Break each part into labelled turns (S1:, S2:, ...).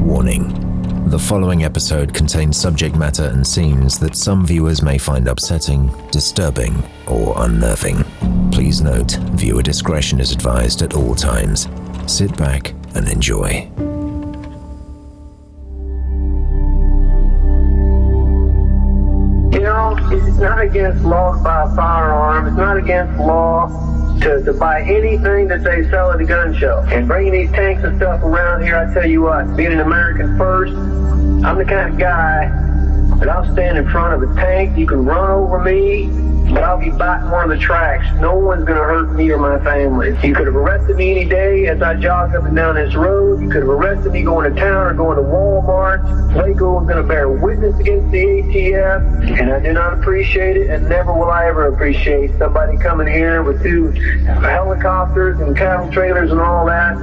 S1: Warning. The following episode contains subject matter and scenes that some viewers may find upsetting, disturbing, or unnerving. Please note, viewer discretion is advised at all times. Sit back and enjoy.
S2: You know, it's not against law to buy a firearm. It's not against law to buy anything that they sell at a gun show. And bringing these tanks and stuff around here, I tell you what, being an American first, I'm the kind of guy that I'll stand in front of a tank. You can run over me, but I'll be back in one of the tracks. No one's going to hurt me or my family. You could have arrested me any day as I jogged up and down this road. You could have arrested me going to town or going to Walmart. Waco is going to bear witness against the ATF, and I do not appreciate it, and never will I ever appreciate somebody coming here with 2 helicopters and cattle trailers and all that,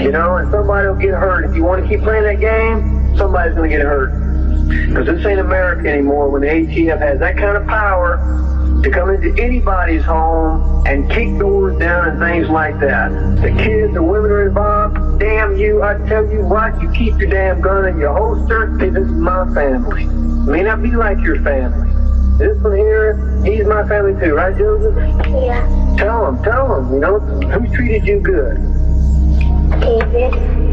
S2: you know, and somebody will get hurt. If you want to keep playing that game, somebody's going to get hurt. Because this ain't America anymore when the ATF has that kind of power to come into anybody's home and kick doors down and things like that. The kids, the women are involved. Damn you, I tell you what, you keep your damn gun in your holster. Hey, this is my family. It may not be like your family. This one here, he's my family too, right, Joseph?
S3: Yeah.
S2: Tell him, you know, who treated you good?
S3: David.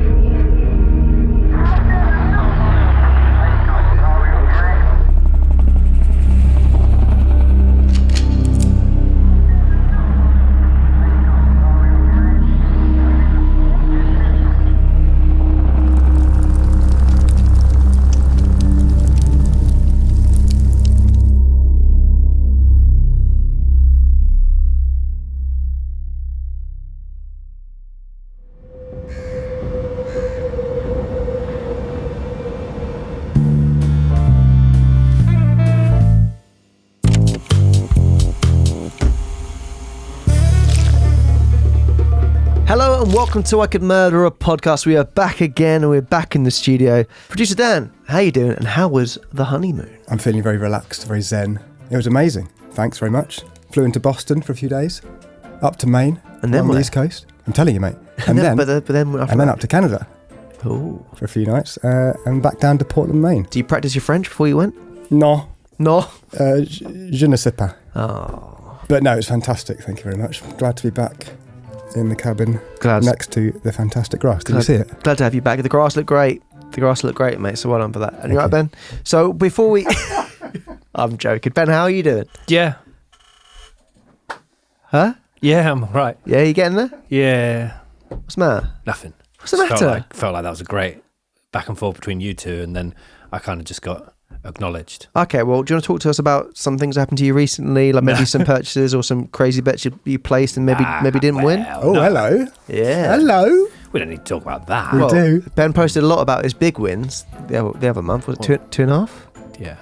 S4: Hello and welcome to I Could Murder a Podcast. We are back again and we're back in the studio. Producer Dan, how you doing and how was the honeymoon?
S5: I'm feeling very relaxed, very zen. It was amazing. Thanks very much. Flew into Boston for a few days, up to Maine,
S4: and then
S5: on
S4: where?
S5: the East Coast. I'm telling you, mate. And then up to Canada for a few nights and back down to Portland, Maine.
S4: Do you practice your French before you went?
S5: No.
S4: Je
S5: ne sais pas.
S4: Oh.
S5: But no, it's fantastic. Thank you very much. Glad to be back in the cabin next to the fantastic grass. Did you see it?
S4: Glad to have you back. The grass looked great. Mate, so well done for that. And you right, Ben? So before we... I'm joking. Ben, how are you doing?
S6: Yeah.
S4: Huh?
S6: Yeah, I'm all right.
S4: Yeah, you getting there?
S6: Yeah.
S4: What's the matter?
S6: Nothing.
S4: What's the matter?
S6: Felt like that was a great back and forth between you two, and then I kind of just got acknowledged.
S4: Okay, well, do you want to talk to us about some things that happened to you recently, like maybe some purchases or some crazy bets you placed and maybe didn't win?
S5: Oh, no. Hello.
S4: Yeah.
S5: Hello.
S6: We don't need to talk about that.
S5: We do.
S4: Ben posted a lot about his big wins the other month. Was it two and a half?
S6: Yeah.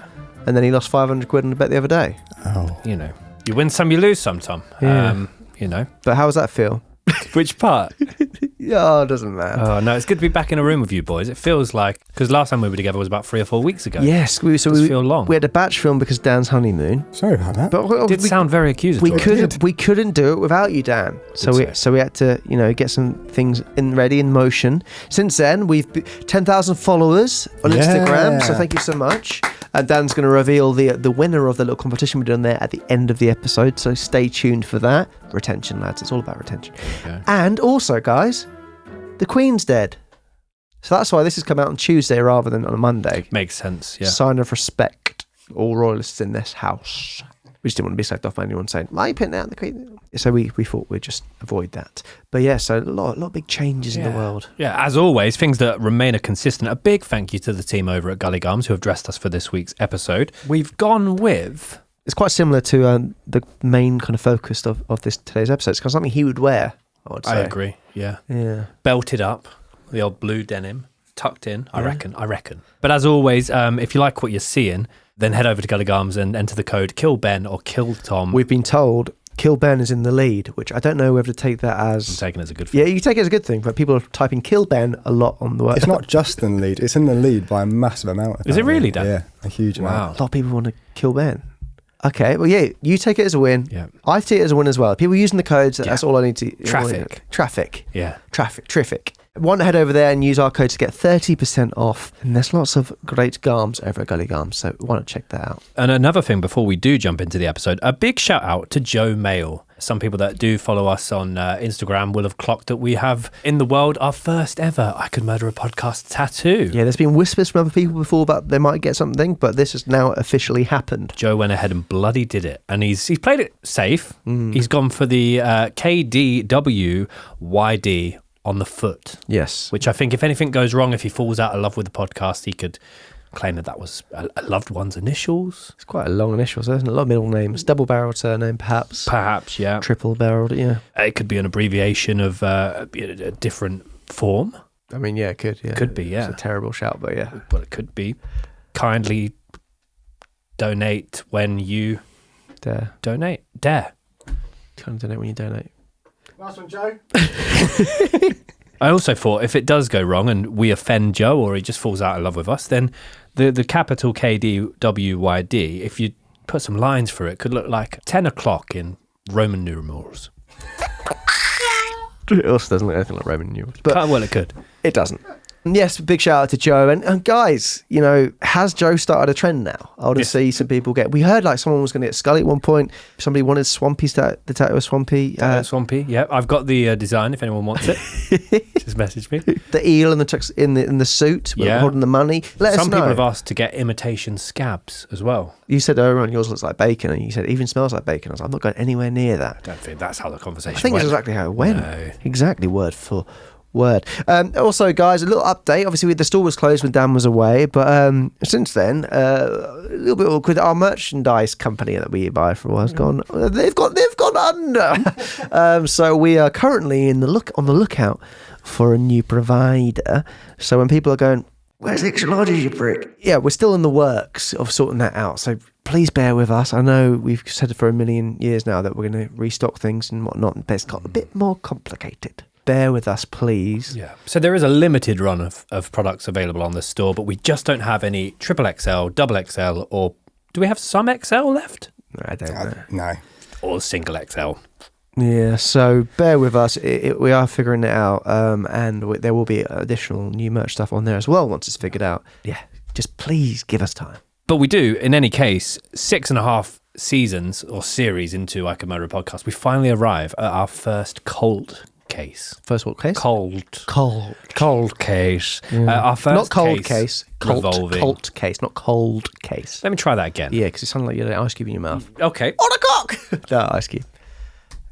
S4: And then he lost 500 quid on a bet the other day.
S5: Oh.
S6: You know, you win some, you lose some, Tom.
S4: Yeah.
S6: You know.
S4: But how does that feel?
S6: Which part?
S4: Oh, it doesn't matter.
S6: Oh, no, it's good to be back in a room with you boys. It feels like, because last time we were together was about 3 or 4 weeks ago.
S4: Yes, we
S6: feel long.
S4: We had a batch film because Dan's honeymoon.
S5: Sorry about that.
S4: But
S6: it did sound very accusatory.
S4: We couldn't do it without you, Dan. So we had to, get some things ready in motion. Since then, we've 10,000 followers on Instagram. So thank you so much. And Dan's going to reveal the winner of the little competition we're doing there at the end of the episode. So stay tuned for that. Retention, lads. It's all about retention.
S6: Okay.
S4: And also, guys, the Queen's dead. So that's why this has come out on Tuesday rather than on a Monday.
S6: Makes sense, yeah.
S4: Sign of respect. All royalists in this house. We just didn't want to be slagged off by anyone saying, why are you putting out the Queen? So we thought we'd just avoid that. But yeah, so a lot of big changes in the world.
S6: Yeah, as always, things that remain are consistent. A big thank you to the team over at Gully Gums who have dressed us for this week's episode. We've gone with...
S4: It's quite similar to the main kind of focus of today's episode. It's kind of something he would wear, I would say.
S6: I agree, yeah.
S4: Yeah.
S6: Belted up, the old blue denim, tucked in, I reckon. But as always, if you like what you're seeing, then head over to Gully Gums and enter the code KILLBEN or KILLTOM.
S4: We've been told Kill Ben is in the lead, which I don't know whether to take that as...
S6: I'm taking it as a good thing.
S4: Yeah, you take it as a good thing, but people are typing Kill Ben a lot on the word.
S5: It's not just in the lead, it's in the lead by a massive amount. Apparently.
S6: Is it really, Dan?
S5: Yeah, a huge amount.
S4: A lot of people want to kill Ben. Okay, well, yeah, you take it as a win.
S6: Yeah.
S4: I take it as a win as well. People using the codes, that's all I need to...
S6: Traffic.
S4: Traffic.
S6: Yeah.
S4: Traffic. Want to head over there and use our code to get 30% off. And there's lots of great garms over at Gully Garms, so want to check that out.
S6: And another thing before we do jump into the episode, a big shout out to Joe Mail. Some people that do follow us on Instagram will have clocked that we have in the world our first ever I Could Murder a Podcast tattoo.
S4: Yeah, there's been whispers from other people before about they might get something, but this has now officially happened.
S6: Joe went ahead and bloody did it, and he's played it safe. He's gone for the KDWYD on the foot.
S4: Yes.
S6: Which I think if anything goes wrong, if he falls out of love with the podcast, he could claim that was a loved one's initials.
S4: It's quite a long initial, so there's a lot of middle names. Double-barreled surname, perhaps.
S6: Perhaps, yeah.
S4: Triple-barreled, yeah.
S6: It could be an abbreviation of a different form.
S4: I mean, yeah, it could. Yeah.
S6: Could be, yeah.
S4: It's a terrible shout, but yeah.
S6: But it could be. Kindly donate when you
S4: dare.
S6: Donate. Dare.
S4: Kind of donate when you donate.
S5: Last one, Joe.
S6: I also thought if it does go wrong and we offend Joe or he just falls out of love with us, then the capital KDWYD, if you put some lines for it, could look like 10 o'clock in Roman numerals.
S4: It also doesn't look anything like Roman numerals. But
S6: well, it could.
S4: It doesn't. Yes, big shout out to Joe. And guys, has Joe started a trend now? I want to see some people we heard like someone was going to get Scully at one point. Somebody wanted Swampy, the tattoo of Swampy.
S6: Swampy, yeah. I've got the design if anyone wants it. Just message me.
S4: The eel and the tux in the suit, holding the money. Let us know.
S6: Some people have asked to get imitation scabs as well.
S4: You said earlier on yours looks like bacon, and you said it even smells like bacon. I was like, I'm not going anywhere near that.
S6: I don't think that's how the conversation went.
S4: I think it's exactly how it went.
S6: No.
S4: Exactly word for word. Also, guys, a little update. Obviously, the store was closed when Dan was away, but since then, a little bit awkward. Our merchandise company that we buy from has gone. They've gone under. So we are currently on the lookout for a new provider. So when people are going, "Where's extra large, you prick?" Yeah, we're still in the works of sorting that out. So please bear with us. I know we've said it for a million years now that we're going to restock things and whatnot, but it's got a bit more complicated. Bear with us, please.
S6: Yeah. So there is a limited run of products available on the store, but we just don't have any XXL, XXL, or do we have some XL left?
S4: I don't know.
S5: No.
S6: Or single XL.
S4: Yeah, so bear with us. We are figuring it out, and there will be additional new merch stuff on there as well once it's figured out. Yeah, just please give us time.
S6: But we do, in any case, 6.5 seasons or series into I Could Murder a Podcast, we finally arrive at our first cold case.
S4: First what case?
S6: Cold case.
S4: Yeah.
S6: Our first
S4: not cold case.
S6: Revolving.
S4: Cold case, not cold case.
S6: Let me try that again.
S4: Yeah, because it sounded like you had an ice cube in your mouth.
S6: Okay.
S4: On a cock! No, ice cube.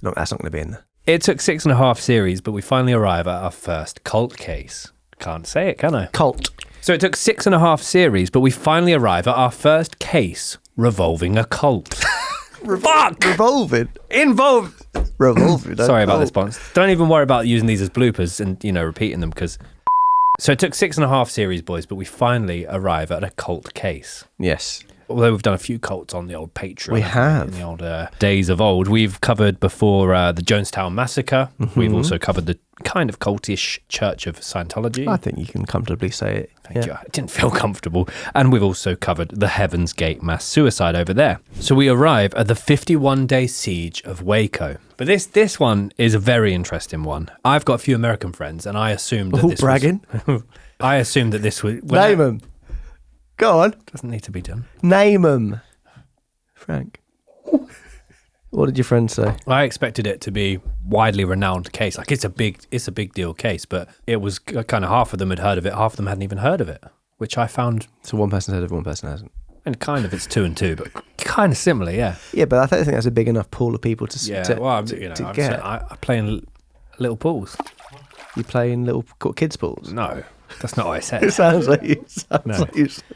S4: No, that's not going to be in there.
S6: It took 6.5 series, but we finally arrive at our first cult case. Can't say it, can I?
S4: Cult.
S6: So it took 6.5 series, but we finally arrive at our first case revolving a cult. Fuck!
S4: Revolving.
S6: Involved.
S4: Revolving.
S6: Sorry about this, Bons. Don't even worry about using these as bloopers and, repeating them because... So it took 6.5 series, boys, but we finally arrive at a cult case.
S4: Yes.
S6: Although we've done a few cults on the old Patreon.
S4: We have.
S6: In the old days of old. We've covered before the Jonestown Massacre. Mm-hmm. We've also covered the kind of cultish Church of Scientology.
S4: I think you can comfortably say it.
S6: Thank you. I didn't feel comfortable. And we've also covered the Heaven's Gate mass suicide over there. So we arrive at the 51-day siege of Waco. But this one is a very interesting one. I've got a few American friends, and I assumed that this
S4: bragging.
S6: I assumed that this was...
S4: Name them. Go on.
S6: Doesn't need to be done.
S4: Name them. Frank. What did your friend say?
S6: I expected it to be widely renowned case. Like it's a big deal case, but it was kind of half of them had heard of it, half of them hadn't even heard of it, which I found.
S4: So one person heard of it, one person hasn't.
S6: And kind of it's 2 and 2, but kind of similar, yeah.
S4: Yeah, but I think that's a big enough pool of people to get.
S6: I play in little pools.
S4: You play in little kids pools?
S6: No, that's not what I said.
S4: It sounds like you said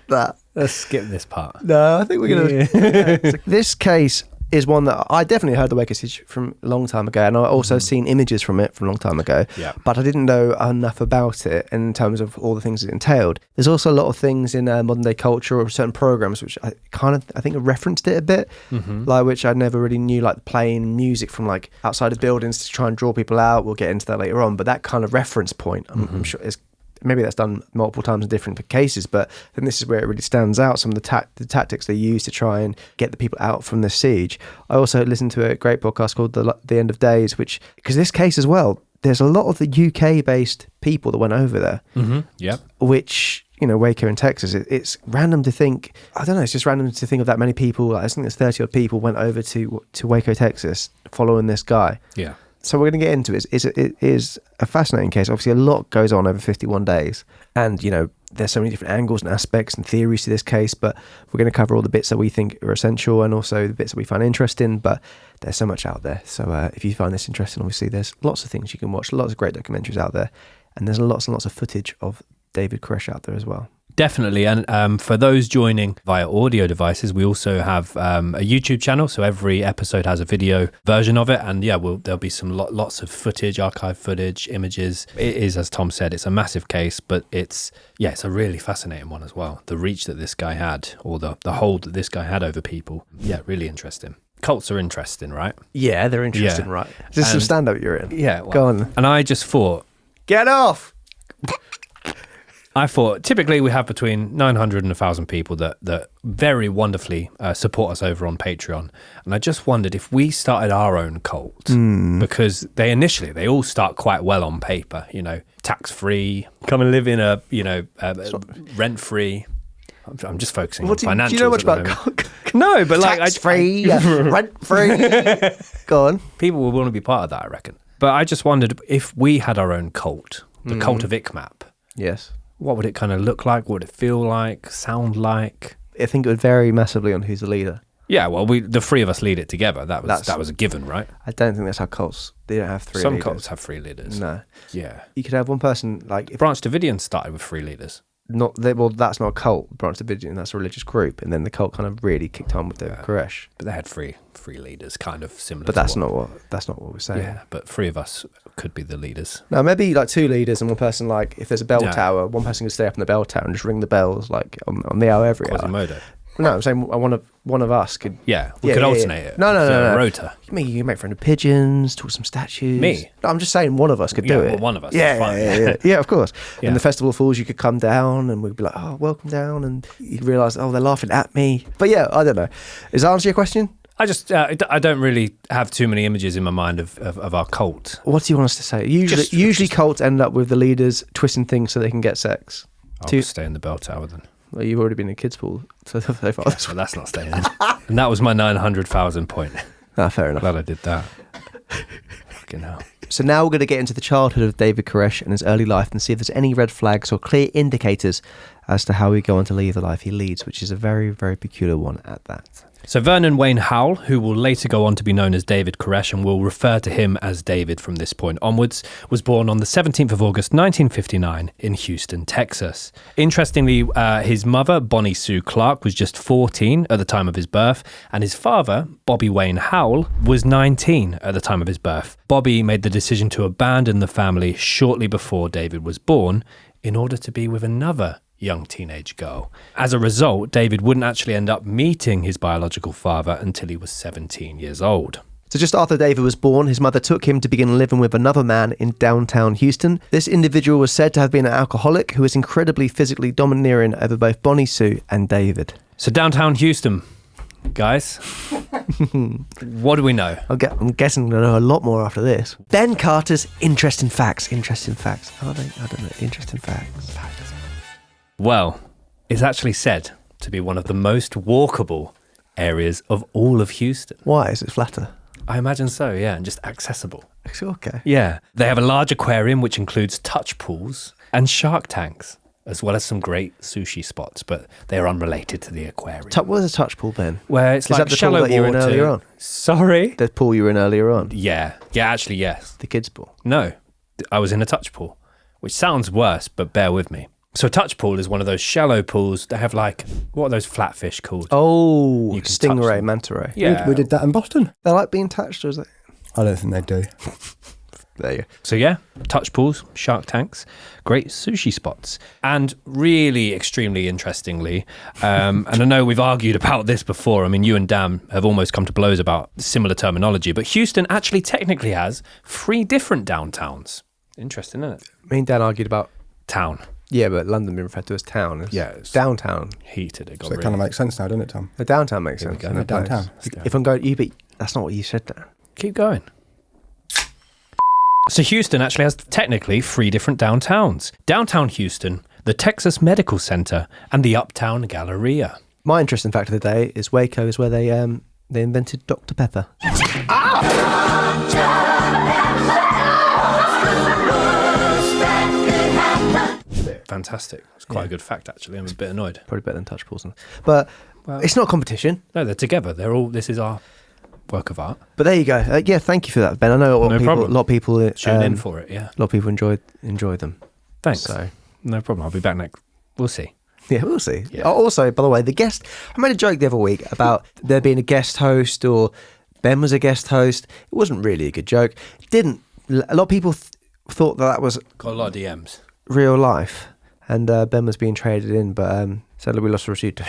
S4: that.
S6: Let's skip this part.
S4: No, I think we're going to... This case is one that I definitely heard the Waco Siege from a long time ago, and I also seen images from it from a long time ago, but I didn't know enough about it in terms of all the things it entailed. There's also a lot of things in modern day culture or certain programs which I think referenced it a bit, like which I never really knew, like playing music from like outside of buildings to try and draw people out. We'll get into that later on, but that kind of reference point, I'm sure is... Maybe that's done multiple times in different cases, but I think this is where it really stands out, some of the tactics they use to try and get the people out from the siege. I also listened to a great podcast called The End of Days, because this case as well, there's a lot of the UK-based people that went over there.
S6: Mm-hmm. Yeah.
S4: Which, Waco in Texas, it's random to think, I don't know, it's just random to think of that many people. I think there's 30 odd people went over to Waco, Texas, following this guy.
S6: Yeah.
S4: So we're going to get into it. It is a fascinating case. Obviously, a lot goes on over 51 days. And, there's so many different angles and aspects and theories to this case, but we're going to cover all the bits that we think are essential and also the bits that we find interesting. But there's so much out there. So if you find this interesting, obviously, there's lots of things you can watch, lots of great documentaries out there. And there's lots and lots of footage of David Koresh out there as well.
S6: Definitely. And for those joining via audio devices, we also have a YouTube channel. So every episode has a video version of it. And yeah, there'll be some lots of footage, archive footage, images. It is, as Tom said, it's a massive case, but it's a really fascinating one as well. The reach that this guy had, or the hold that this guy had over people. Yeah, really interesting. Cults are interesting, right?
S4: Yeah, they're interesting, right? Is this some stand-up you're in?
S6: Yeah. Well,
S4: go on.
S6: And I just thought...
S4: Get off!
S6: I thought typically we have between 900 and 1,000 people that very wonderfully support us over on Patreon. And I just wondered if we started our own cult, because they all start quite well on paper, tax-free, come and live in a, rent-free. I'm just focusing on financials.
S4: Do you know much about cult?
S6: No, but
S4: tax-free, rent-free. Go on.
S6: People will want to be part of that, I reckon. But I just wondered if we had our own cult, the cult of icmap.
S4: Yes.
S6: What would it kind of look like? What would it feel like? Sound like?
S4: I think it would vary massively on who's the leader.
S6: Yeah, well, the three of us lead it together. That was a given, right?
S4: I don't think that's how cults. They don't have three.
S6: Some
S4: leaders.
S6: cults have three leaders.
S4: No.
S6: Yeah.
S4: You could have one person like
S6: Branch Davidian started with three leaders.
S4: That's not a cult. Branch Davidian, that's a religious group, and then the cult kind of really kicked on with the Koresh.
S6: But they had three leaders, kind of similar.
S4: But that's not what we're saying.
S6: Yeah, but three of us could be the leaders.
S4: No, maybe like two leaders and one person. Like if there's a bell tower, one person could stay up in the bell tower and just ring the bells like on the hour every
S6: Quasimodo.
S4: hour. No, I'm saying one of us could.
S6: Yeah, we could alternate it.
S4: No.
S6: Rota.
S4: You can make friend of pigeons, talk some statues.
S6: Me?
S4: No, I'm just saying one of us could do it.
S6: Well, one of us.
S4: Yeah, of course.
S6: Yeah.
S4: And the festival falls, you could come down and we'd be like, oh, welcome down. And you realise, oh, they're laughing at me. But yeah, I don't know. Does that answer your question?
S6: I don't really have too many images in my mind of our cult.
S4: What do you want us to say? Usually cults end up with the leaders twisting things so they can get sex.
S6: I'll stay in the bell tower then.
S4: Well, you've already been in kids' pool so far.
S6: Well, that's not staying in. And that was my 900,000 point.
S4: Fair enough.
S6: Glad I did that. Fucking hell.
S4: So now we're going to get into the childhood of David Koresh and his early life and see if there's any red flags or clear indicators as to how we go on to lead the life he leads, which is a very, very peculiar one at that.
S6: So Vernon Wayne Howell, who will later go on to be known as David Koresh and will refer to him as David from this point onwards, was born on the 17th of August 1959 in Houston, Texas. Interestingly, his mother, Bonnie Sue Clark, was just 14 at the time of his birth, and his father, Bobby Wayne Howell, was 19 at the time of his birth. Bobby made the decision to abandon the family shortly before David was born in order to be with another young teenage girl. As a result, David wouldn't actually end up meeting his biological father until he was 17 years old.
S4: So just after David was born, his mother took him to begin living with another man in downtown Houston. This individual was said to have been an alcoholic who was incredibly physically domineering over both Bonnie Sue and David.
S6: So downtown Houston, guys, what do we know?
S4: I'm guessing we'll know a lot more after this. Ben Carter's interesting facts. Are they? I don't know. Interesting facts.
S6: Well, it's actually said to be one of the most walkable areas of all of Houston.
S4: Why? Is it flatter?
S6: I imagine so, yeah, and just accessible.
S4: Okay.
S6: Yeah. They have a large aquarium which includes touch pools and shark tanks, as well as some great sushi spots, but they're unrelated to the aquarium.
S4: What is a touch pool, Ben?
S6: Where it's
S4: is
S6: like
S4: that the
S6: shallow
S4: pool that you were in
S6: water.
S4: earlier on?
S6: Sorry?
S4: The pool you were in earlier on?
S6: Yeah. Yeah, actually, yes.
S4: The kids' pool?
S6: No. I was in a touch pool, which sounds worse, but bear with me. So a touch pool is one of those shallow pools. They have what are those flatfish called?
S4: Oh, stingray, manta ray.
S6: Yeah.
S5: We did that in Boston.
S4: They like being touched, or is it?
S5: I don't think they do.
S4: There you go.
S6: So yeah, touch pools, shark tanks, great sushi spots. And really extremely interestingly, and I know we've argued about this before, I mean, you and Dan have almost come to blows about similar terminology, but Houston actually technically has 3 different downtowns. Interesting, isn't it?
S4: Me and Dan argued about
S6: town.
S4: Yeah, but London being referred to as town.
S6: It's
S4: downtown.
S6: Heated. It got
S5: So it kind of makes sense now, doesn't it, Tom?
S4: The downtown makes sense.
S6: go.
S5: Downtown.
S4: If I'm going, but that's not what you said there.
S6: Keep going. So Houston actually has technically 3 different downtowns. Downtown Houston, the Texas Medical Center, and the Uptown Galleria.
S4: My interesting fact of the day is Waco is where they invented Dr. Pepper.
S6: Fantastic. It's quite a good fact, actually. I'm a bit annoyed.
S4: Probably better than Touch Pools. But it's not a competition.
S6: No, they're together. This is our work of art.
S4: But there you go. Yeah, thank you for that, Ben. I know a lot of people
S6: tune in for it, yeah.
S4: A lot of people enjoy them.
S6: Thanks.
S4: So
S6: no problem. I'll be back neck. We'll see.
S4: Yeah, we'll see.
S6: Yeah.
S4: Also, by the way, the guest, I made a joke the other week about there being a guest host or Ben was a guest host. It wasn't really a good joke. It didn't. A lot of people thought that was
S6: got a lot of DMs.
S4: Real life. And Ben was being traded in, but sadly we lost the receipt.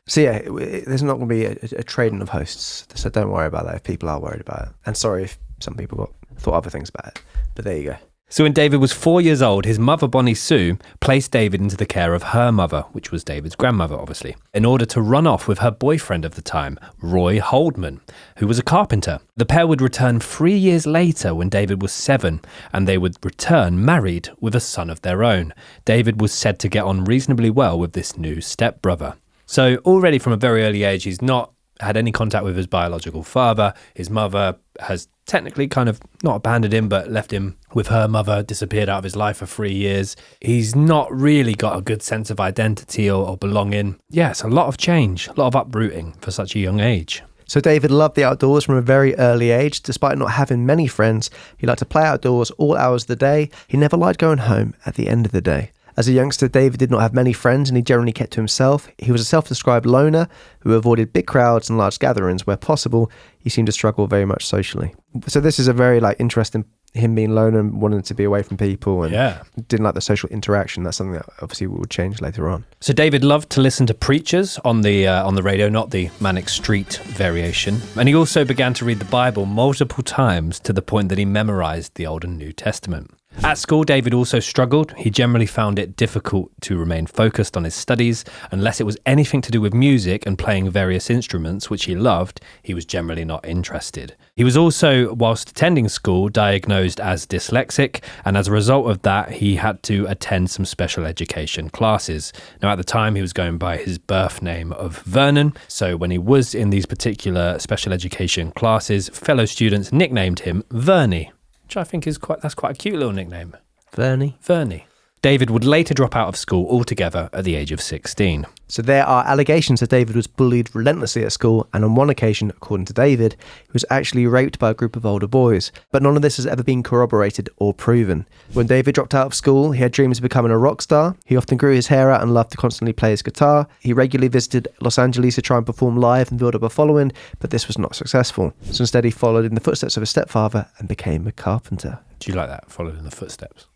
S4: So yeah, there's not going to be a trading of hosts. So don't worry about that if people are worried about it. And sorry if some people thought other things about it. But there you go.
S6: So when David was 4 years old, his mother, Bonnie Sue, placed David into the care of her mother, which was David's grandmother, obviously, in order to run off with her boyfriend of the time, Roy Holdman, who was a carpenter. The pair would return 3 years later when David was 7, and they would return married with a son of their own. David was said to get on reasonably well with this new stepbrother. So already from a very early age, he's not had any contact with his biological father. His mother has technically kind of not abandoned him, but left him with her mother, disappeared out of his life for 3 years. He's not really got a good sense of identity or belonging. Yeah, it's a lot of change, a lot of uprooting for such a young age.
S4: So David loved the outdoors from a very early age. Despite not having many friends, he liked to play outdoors all hours of the day. He never liked going home at the end of the day. As a youngster, David did not have many friends and he generally kept to himself. He was a self-described loner who avoided big crowds and large gatherings. Where possible, he seemed to struggle very much socially. So this is a very interesting, him being loner and wanting to be away from people and didn't like the social interaction. That's something that obviously will change later on.
S6: So David loved to listen to preachers on the radio, not the Manic Street variation. And he also began to read the Bible multiple times to the point that he memorized the Old and New Testament. At school, David also struggled. He generally found it difficult to remain focused on his studies. Unless it was anything to do with music and playing various instruments, which he loved, he was generally not interested. He was also, whilst attending school, diagnosed as dyslexic, and as a result of that, he had to attend some special education classes. Now, at the time, he was going by his birth name of Vernon, so when he was in these particular special education classes, fellow students nicknamed him Vernie, which I think is quite a cute little nickname. Vernie. David would later drop out of school altogether at the age of 16.
S4: So there are allegations that David was bullied relentlessly at school, and on one occasion, according to David, he was actually raped by a group of older boys. But none of this has ever been corroborated or proven. When David dropped out of school, he had dreams of becoming a rock star. He often grew his hair out and loved to constantly play his guitar. He regularly visited Los Angeles to try and perform live and build up a following, but this was not successful. So instead, he followed in the footsteps of his stepfather and became a carpenter.
S6: Do you like that? Followed in the footsteps?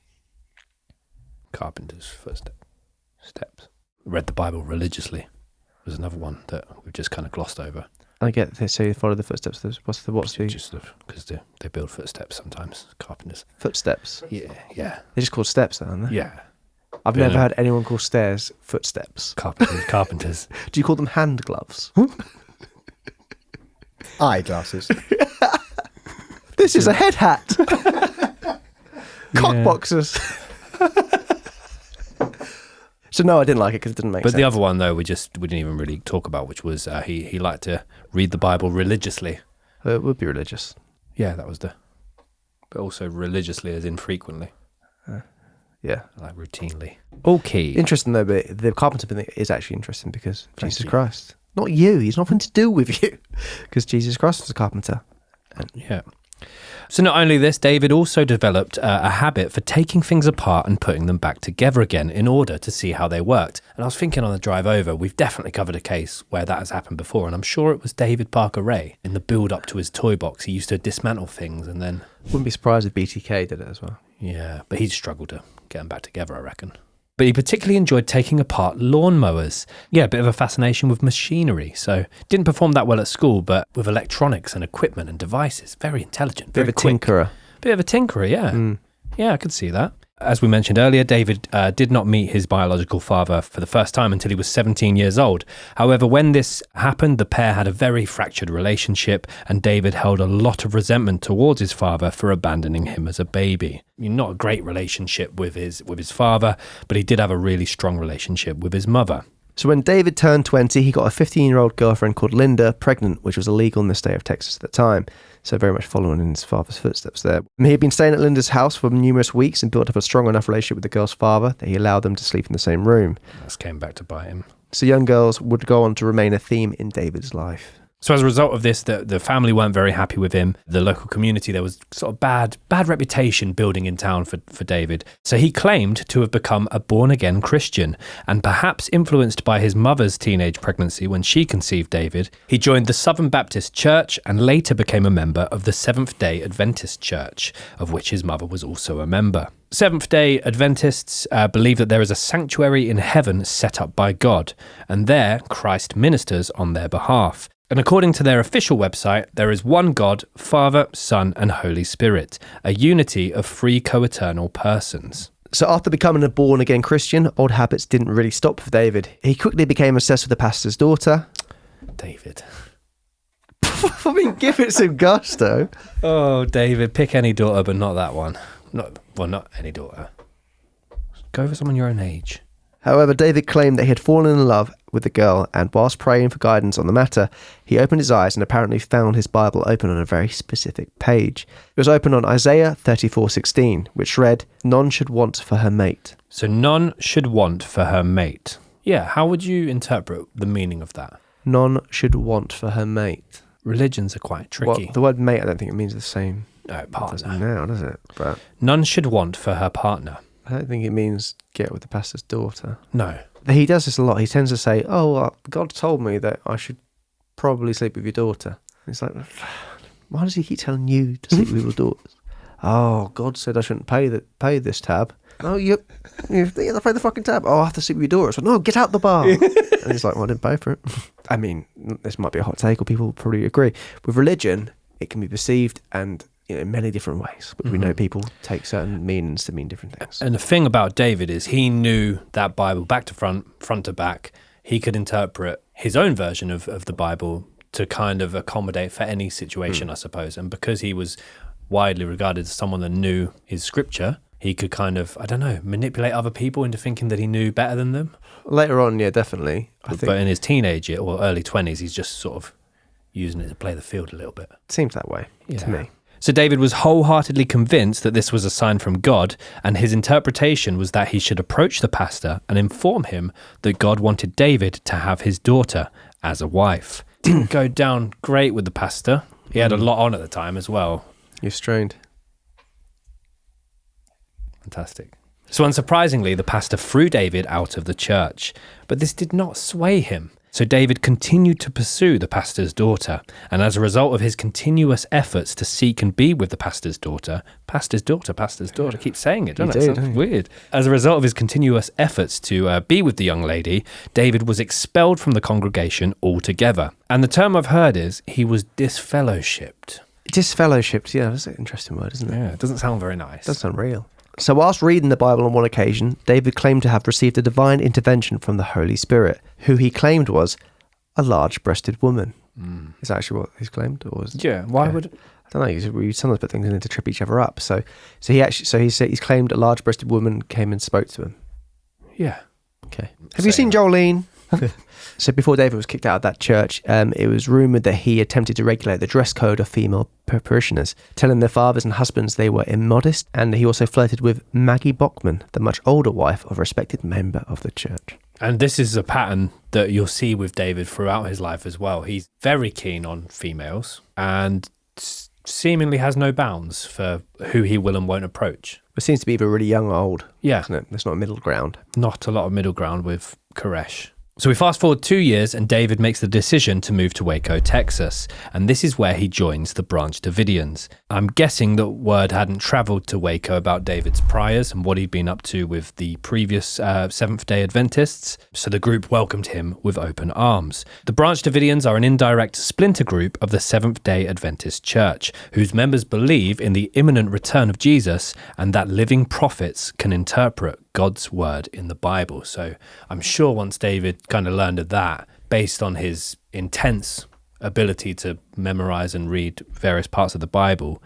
S6: Carpenter's steps. Read the Bible religiously was another one that we've just kind of glossed over.
S4: I get they say follow the footsteps. What's the
S6: just because they build footsteps sometimes. Carpenters.
S4: Footsteps.
S6: Yeah.
S4: They're just called steps, aren't they?
S6: Yeah.
S4: I've never had anyone call stairs footsteps.
S6: Carpenters.
S4: Do you call them hand gloves?
S5: Eyeglasses.
S4: This is a head hat. Cock boxers. So no, I didn't like it because it didn't make sense.
S6: But the other one, though, we didn't even really talk about, which was he liked to read the Bible religiously.
S4: It would be religious.
S6: Yeah, that was but also religiously as in frequently.
S4: Yeah.
S6: Like routinely. Okay.
S4: Interesting though, but the carpenter thing is actually interesting because Jesus Christ. Not you, he's nothing to do with you. Because Jesus Christ was a carpenter.
S6: Yeah. So not only this, David also developed a habit for taking things apart and putting them back together again in order to see how they worked. And I was thinking on the drive over, we've definitely covered a case where that has happened before, and I'm sure it was David Parker Ray. In the build-up to his toy box, he used to dismantle things and then...
S4: Wouldn't be surprised if BTK did it as well.
S6: Yeah, but he'd struggled to get them back together, I reckon. But he particularly enjoyed taking apart lawnmowers. Yeah, a bit of a fascination with machinery. So didn't perform that well at school, but with electronics and equipment and devices, very intelligent, very quick.
S4: Tinkerer.
S6: Bit of a tinkerer, yeah. Yeah, I could see that. As we mentioned earlier, David did not meet his biological father for the first time until he was 17 years old. However, when this happened, the pair had a very fractured relationship, and David held a lot of resentment towards his father for abandoning him as a baby. Not a great relationship with his father, but he did have a really strong relationship with his mother.
S4: So when David turned 20, he got a 15-year-old girlfriend called Linda pregnant, which was illegal in the state of Texas at the time. So very much following in his father's footsteps there. And he had been staying at Linda's house for numerous weeks and built up a strong enough relationship with the girl's father that he allowed them to sleep in the same room.
S6: This came back to bite him.
S4: So young girls would go on to remain a theme in David's life.
S6: So as a result of this, the family weren't very happy with him. The local community, there was sort of bad reputation building in town for David. So he claimed to have become a born-again Christian, and perhaps influenced by his mother's teenage pregnancy when she conceived David, he joined the Southern Baptist Church and later became a member of the Seventh-day Adventist Church, of which his mother was also a member. Seventh-day Adventists believe that there is a sanctuary in heaven set up by God, and there Christ ministers on their behalf. And according to their official website, there is one God, Father, Son, and Holy Spirit, a unity of three co-eternal persons.
S4: So after becoming a born-again Christian, old habits didn't really stop for David. He quickly became obsessed with the pastor's daughter.
S6: David.
S4: I mean, give it some gusto.
S6: Oh, David, pick any daughter, but not that one. Not any daughter. Go for someone your own age.
S4: However, David claimed that he had fallen in love with the girl, and whilst praying for guidance on the matter, he opened his eyes and apparently found his Bible open on a very specific page. It was open on Isaiah 34:16, which read, "None should want for her mate."
S6: So none should want for her mate. Yeah, how would you interpret the meaning of that?
S4: None should want for her mate.
S6: Religions are quite tricky.
S4: Well, the word mate, I don't think it means the same.
S6: No, partner.
S4: Now, does it? But
S6: none should want for her partner.
S4: I don't think it means get with the pastor's daughter.
S6: No.
S4: He does this a lot. He tends to say, God told me that I should probably sleep with your daughter. It's like, why does he keep telling you to sleep with your daughters? Oh, God said I shouldn't pay this tab. Oh, you have to pay the fucking tab. Oh, I have to sleep with your daughter. So, no, get out the bar. And he's like, well, I didn't pay for it. I mean, this might be a hot take, or people will probably agree. With religion, it can be perceived and in many different ways. But we know people take certain meanings to mean different things.
S6: And the thing about David is he knew that Bible back to front to back. He could interpret his own version of the Bible to kind of accommodate for any situation, I suppose. And because he was widely regarded as someone that knew his scripture, he could kind of, manipulate other people into thinking that he knew better than them.
S4: Later on, yeah, definitely.
S6: But in his teenage year or early 20s, he's just sort of using it to play the field a little bit.
S4: Seems that way to me.
S6: So David was wholeheartedly convinced that this was a sign from God, and his interpretation was that he should approach the pastor and inform him that God wanted David to have his daughter as a wife. Didn't go down great with the pastor. He had a lot on at the time as well.
S4: You're strained.
S6: Fantastic. So unsurprisingly, the pastor threw David out of the church, but this did not sway him. So David continued to pursue the pastor's daughter, and as a result of his continuous efforts to seek and be with the pastor's daughter, I keep saying it, don't I? It sounds weird. As a result of his continuous efforts to be with the young lady, David was expelled from the congregation altogether. And the term I've heard is he was disfellowshipped.
S4: Disfellowshipped, yeah, that's an interesting word, isn't it?
S6: Yeah, it doesn't sound very nice.
S4: It does sound real. So whilst reading the Bible on one occasion, David claimed to have received a divine intervention from the Holy Spirit, who he claimed was a large-breasted woman. Is that actually what he's claimed? Or was,
S6: why would...
S4: I don't know, we sometimes put things in to trip each other up. So he's claimed a large-breasted woman came and spoke to him.
S6: Yeah.
S4: Okay. Have you seen Jolene? So before David was kicked out of that church, it was rumoured that he attempted to regulate the dress code of female parishioners, telling their fathers and husbands they were immodest, and he also flirted with Maggie Bockman, the much older wife of a respected member of the church.
S6: And this is a pattern that you'll see with David throughout his life as well. He's very keen on females and seemingly has no bounds for who he will and won't approach.
S4: It seems to be either really young or old.
S6: Yeah.
S4: Isn't it? There's not a middle ground.
S6: Not a lot of middle ground with Koresh. So we fast forward 2 years and David makes the decision to move to Waco, Texas. And this is where he joins the Branch Davidians. I'm guessing that word hadn't traveled to Waco about David's priors and what he'd been up to with the previous Seventh-day Adventists. So the group welcomed him with open arms. The Branch Davidians are an indirect splinter group of the Seventh-day Adventist Church, whose members believe in the imminent return of Jesus and that living prophets can interpret God's word in the Bible. So I'm sure once David kind of learned of that, based on his intense ability to memorize and read various parts of the Bible,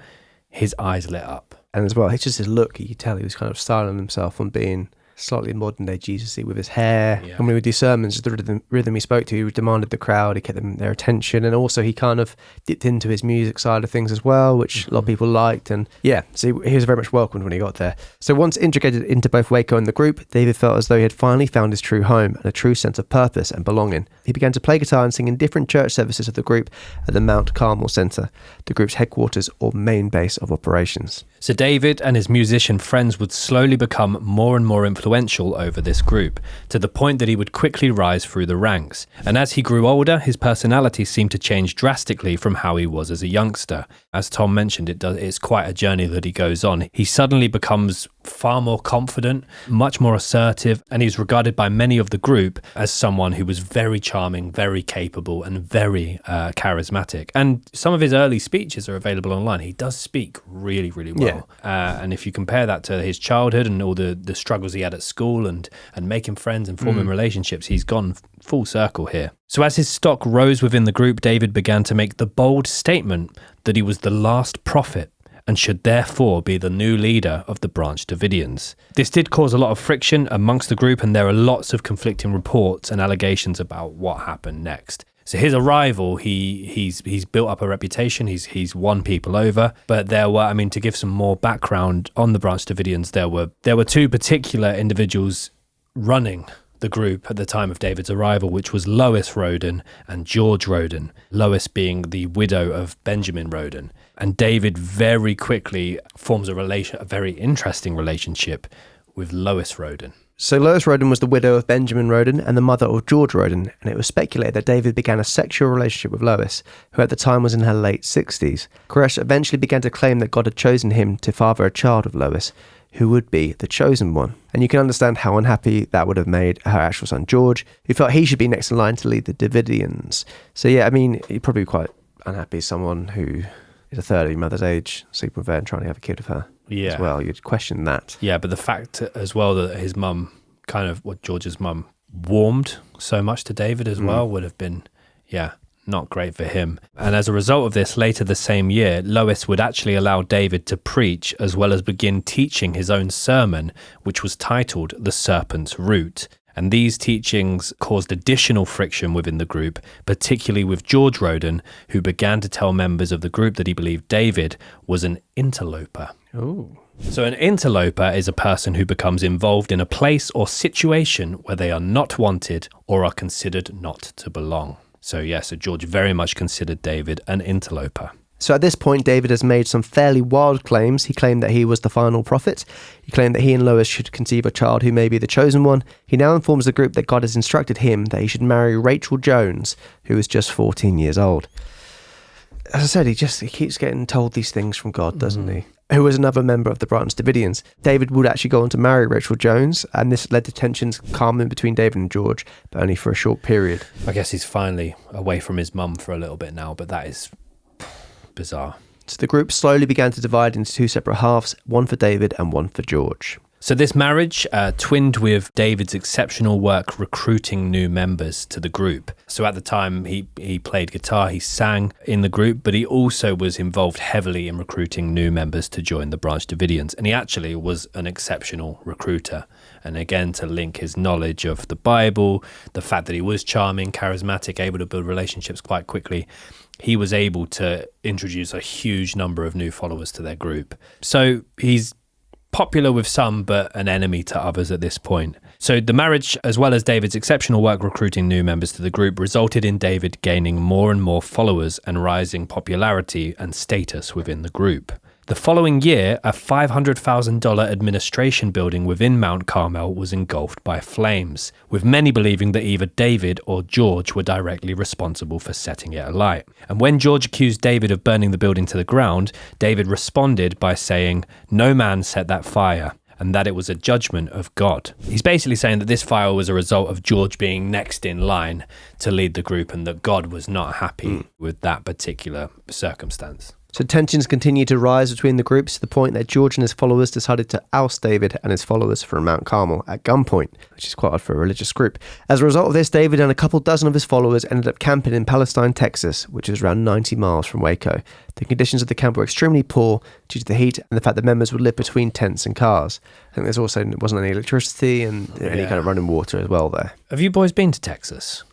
S6: his eyes lit up.
S4: And as well, it's just his look. You could tell he was kind of styling himself on being slightly modern day Jesus-y with his hair. Yeah. And when we would do sermons, the rhythm he spoke to, he demanded the crowd, he kept them their attention, and also he kind of dipped into his music side of things as well, which a lot of people liked. And yeah, so he was very much welcomed when he got there. So once integrated into both Waco and the group, David felt as though he had finally found his true home and a true sense of purpose and belonging. He began to play guitar and sing in different church services of the group at the Mount Carmel Center, the group's headquarters or main base of operations.
S6: So David and his musician friends would slowly become more and more influential over this group, to the point that he would quickly rise through the ranks. And as he grew older, his personality seemed to change drastically from how he was as a youngster. As Tom mentioned, it's quite a journey that he goes on. He suddenly becomes far more confident, much more assertive, and he's regarded by many of the group as someone who was very charming, very capable, and very charismatic. And some of his early speeches are available online. He does speak really, really well. Yeah. And if you compare that to his childhood and all the struggles he had at school and making friends and forming relationships, he's gone full circle here. So as his stock rose within the group, David began to make the bold statement that he was the last prophet and should therefore be the new leader of the Branch Davidians. This did cause a lot of friction amongst the group, and there are lots of conflicting reports and allegations about what happened next. So his arrival, he's built up a reputation, he's won people over, but there were, to give some more background on the Branch Davidians, there were two particular individuals running the group at the time of David's arrival, which was Lois Roden and George Roden, Lois being the widow of Benjamin Roden. And David very quickly forms a very interesting relationship with Lois Roden.
S4: So Lois Roden was the widow of Benjamin Roden and the mother of George Roden, and it was speculated that David began a sexual relationship with Lois, who at the time was in her late 60s. Koresh eventually began to claim that God had chosen him to father a child of Lois, who would be the chosen one. And you can understand how unhappy that would have made her actual son George, who felt he should be next in line to lead the Davidians. So yeah, he'd probably be quite unhappy as someone who is a third of your mother's age, sleeping with her and trying to have a kid with her. Yeah. As well, you'd question that.
S6: Yeah, but the fact as well that his mum, George's mum, warmed so much to David as well would have been, not great for him. And as a result of this, later the same year, Lois would actually allow David to preach as well as begin teaching his own sermon, which was titled The Serpent's Root. And these teachings caused additional friction within the group, particularly with George Roden, who began to tell members of the group that he believed David was an interloper.
S4: Oh.
S6: So an interloper is a person who becomes involved in a place or situation where they are not wanted or are considered not to belong. So George very much considered David an interloper.
S4: So at this point, David has made some fairly wild claims. He claimed that he was the final prophet. He claimed that he and Lois should conceive a child who may be the chosen one. He now informs the group that God has instructed him that he should marry Rachel Jones, who is just 14 years old. As I said, he keeps getting told these things from God, doesn't he? Who was another member of the Branch Davidians. David would actually go on to marry Rachel Jones, and this led to tensions calming between David and George, but only for a short period.
S6: I guess he's finally away from his mum for a little bit now, but that is bizarre.
S4: So the group slowly began to divide into two separate halves, one for David and one for George.
S6: So this marriage twinned with David's exceptional work recruiting new members to the group. So at the time he played guitar, he sang in the group, but he also was involved heavily in recruiting new members to join the Branch Davidians. And he actually was an exceptional recruiter. And again, to link his knowledge of the Bible, the fact that he was charming, charismatic, able to build relationships quite quickly, he was able to introduce a huge number of new followers to their group. So he's popular with some, but an enemy to others at this point. So the marriage, as well as David's exceptional work recruiting new members to the group, resulted in David gaining more and more followers and rising popularity and status within the group. The following year, a $500,000 administration building within Mount Carmel was engulfed by flames, with many believing that either David or George were directly responsible for setting it alight. And when George accused David of burning the building to the ground, David responded by saying, "No man set that fire," and that it was a judgment of God. He's basically saying that this fire was a result of George being next in line to lead the group and that God was not happy with that particular circumstance.
S4: So tensions continued to rise between the groups to the point that George and his followers decided to oust David and his followers from Mount Carmel at gunpoint, which is quite odd for a religious group. As a result of this, David and a couple dozen of his followers ended up camping in Palestine, Texas, which is around 90 miles from Waco. The conditions of the camp were extremely poor due to the heat and the fact that members would live between tents and cars. I think there wasn't any electricity and any kind of running water as well there.
S6: Have you boys been to Texas?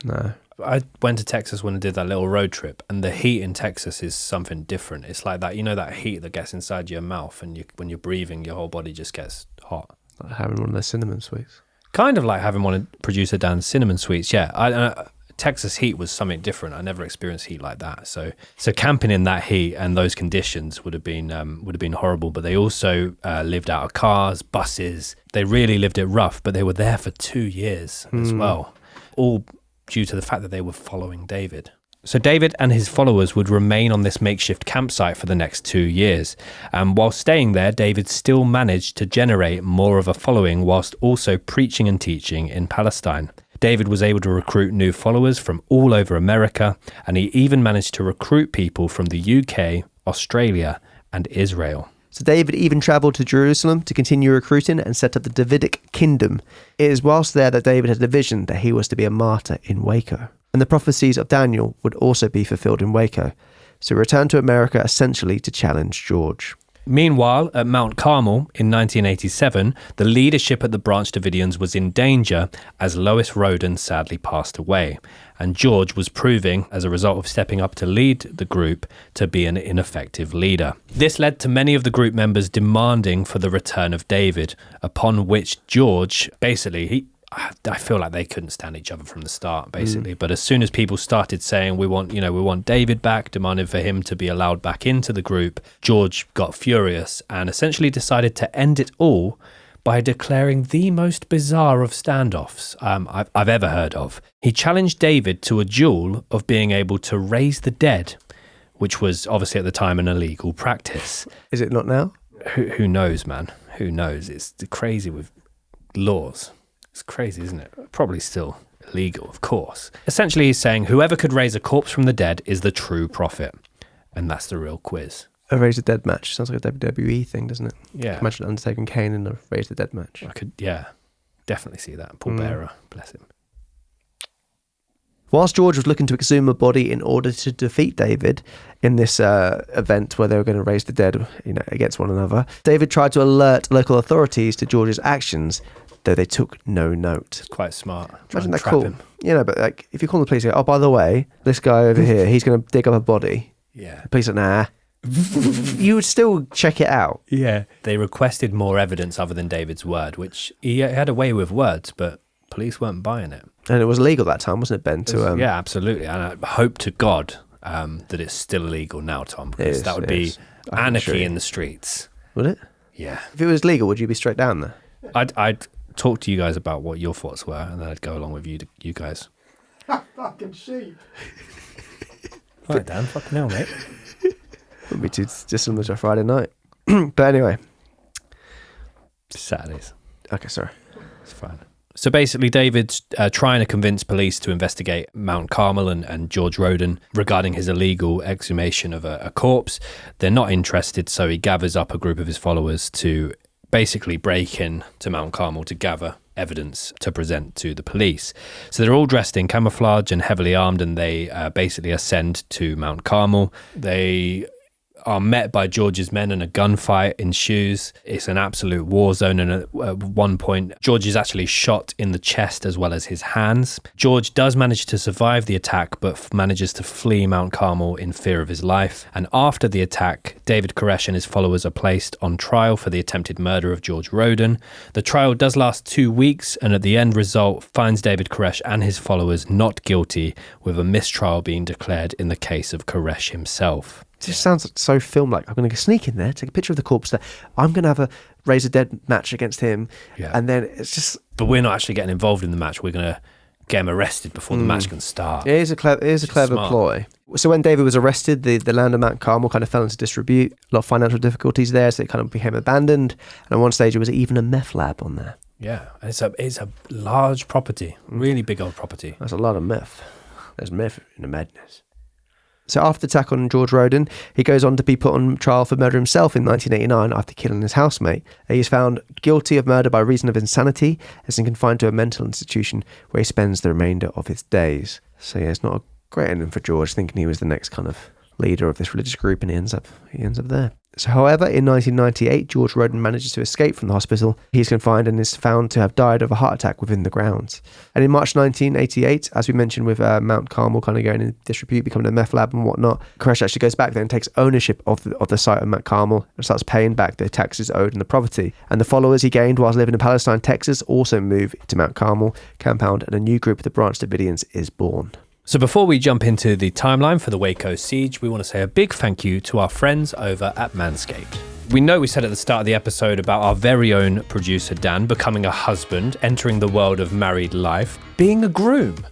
S4: No.
S6: I went to Texas when I did that little road trip, and the heat in Texas is something different. It's like that, that heat that gets inside your mouth, and when you're breathing, your whole body just gets hot.
S4: Like having one of those cinnamon sweets.
S6: Kind of like having one of producer Dan's cinnamon sweets, yeah. Texas heat was something different. I never experienced heat like that. So camping in that heat and those conditions would have been horrible. But they also lived out of cars, buses. They really lived it rough. But they were there for 2 years as well, all due to the fact that they were following David. So David and his followers would remain on this makeshift campsite for the next 2 years. And while staying there, David still managed to generate more of a following whilst also preaching and teaching in Palestine. David was able to recruit new followers from all over America, and he even managed to recruit people from the UK, Australia, and Israel.
S4: So David even travelled to Jerusalem to continue recruiting and set up the Davidic kingdom. It is whilst there that David had a vision that he was to be a martyr in Waco. And the prophecies of Daniel would also be fulfilled in Waco. So he returned to America essentially to challenge George.
S6: Meanwhile, at Mount Carmel in 1987, the leadership at the Branch Davidians was in danger as Lois Roden sadly passed away, and George was proving, as a result of stepping up to lead the group, to be an ineffective leader. This led to many of the group members demanding for the return of David, upon which George, basically, I feel like they couldn't stand each other from the start, basically. But as soon as people started saying, we want David back, demanding for him to be allowed back into the group, George got furious and essentially decided to end it all by declaring the most bizarre of standoffs I've ever heard of. He challenged David to a duel of being able to raise the dead, which was obviously at the time an illegal practice.
S4: Is it not now?
S6: Who knows, man? Who knows? It's crazy with laws. It's crazy, isn't it? Probably still illegal, of course. Essentially, he's saying whoever could raise a corpse from the dead is the true prophet. And that's the real quiz.
S4: A Raise the Dead match. Sounds like a WWE thing, doesn't it?
S6: Yeah.
S4: Imagine Undertaker and Kane in a Raise the Dead match.
S6: I could, definitely see that. Paul Bearer, bless him.
S4: Whilst George was looking to exhume a body in order to defeat David in this event where they were going to raise the dead, against one another, David tried to alert local authorities to George's actions, though they took no note.
S6: Quite smart.
S4: Imagine that cool. Him. But if you call the police, you go, oh, by the way, this guy over here, he's going to dig up a body.
S6: Yeah.
S4: The police are, nah. You would still check it out.
S6: Yeah. They requested more evidence other than David's word, which he had a way with words, but police weren't buying it.
S4: And it was illegal that time, wasn't it, Ben?
S6: Yeah, absolutely. And I hope to God that it's still illegal now, Tom, because that would be anarchy in the streets.
S4: Would it?
S6: Yeah.
S4: If it was legal, would you be straight down there?
S6: I'd talk to you guys about what your thoughts were, and then I'd go along with you guys.
S5: Fucking sheep.
S6: Right, Dan, fucking hell, mate.
S4: Wouldn't be too dissimilar to a Friday night. But anyway.
S6: Saturdays.
S4: Okay, sorry.
S6: It's fine. So basically, David's trying to convince police to investigate Mount Carmel and George Roden regarding his illegal exhumation of a corpse. They're not interested, so he gathers up a group of his followers to basically break in to Mount Carmel to gather evidence to present to the police. So they're all dressed in camouflage and heavily armed, and they basically ascend to Mount Carmel. They are met by George's men and a gunfight ensues. It's an absolute war zone, and at one point George is actually shot in the chest as well as his hands. George does manage to survive the attack but manages to flee Mount Carmel in fear of his life, and after the attack, David Koresh and his followers are placed on trial for the attempted murder of George Roden. The trial does last 2 weeks, and at the end result finds David Koresh and his followers not guilty, with a mistrial being declared in the case of Koresh himself.
S4: just sounds so film-like. I'm going to sneak in there, take a picture of the corpse there. I'm going to have a raise a dead match against him. Yeah. And then it's just...
S6: But we're not actually getting involved in the match. We're going to get him arrested before the match can start.
S4: It is a clever ploy. So when David was arrested, the land of Mount Carmel kind of fell into disrepute. A lot of financial difficulties there, so it kind of became abandoned. And at one stage, there was even a meth lab on there.
S6: Yeah, it's a large property, really big old property.
S4: That's a lot of meth. There's meth in the madness. So after the attack on George Roden, he goes on to be put on trial for murder himself in 1989 after killing his housemate. He is found guilty of murder by reason of insanity and is confined to a mental institution where he spends the remainder of his days. So yeah, it's not a great ending for George, thinking he was the next kind of leader of this religious group, and he ends up there. So, however, in 1998, George Roden manages to escape from the hospital. He's confined and is found to have died of a heart attack within the grounds. And in March 1988, as we mentioned with Mount Carmel kind of going in disrepute, becoming a meth lab and whatnot, Koresh actually goes back there and takes ownership of the site of Mount Carmel and starts paying back the taxes owed on the property. And the followers he gained whilst living in Palestine, Texas, also move to Mount Carmel compound, and a new group, the Branch Davidians, is born.
S6: So before we jump into the timeline for the Waco Siege, we want to say a big thank you to our friends over at Manscaped. We know we said at the start of the episode about our very own producer Dan becoming a husband, entering the world of married life, being a groom.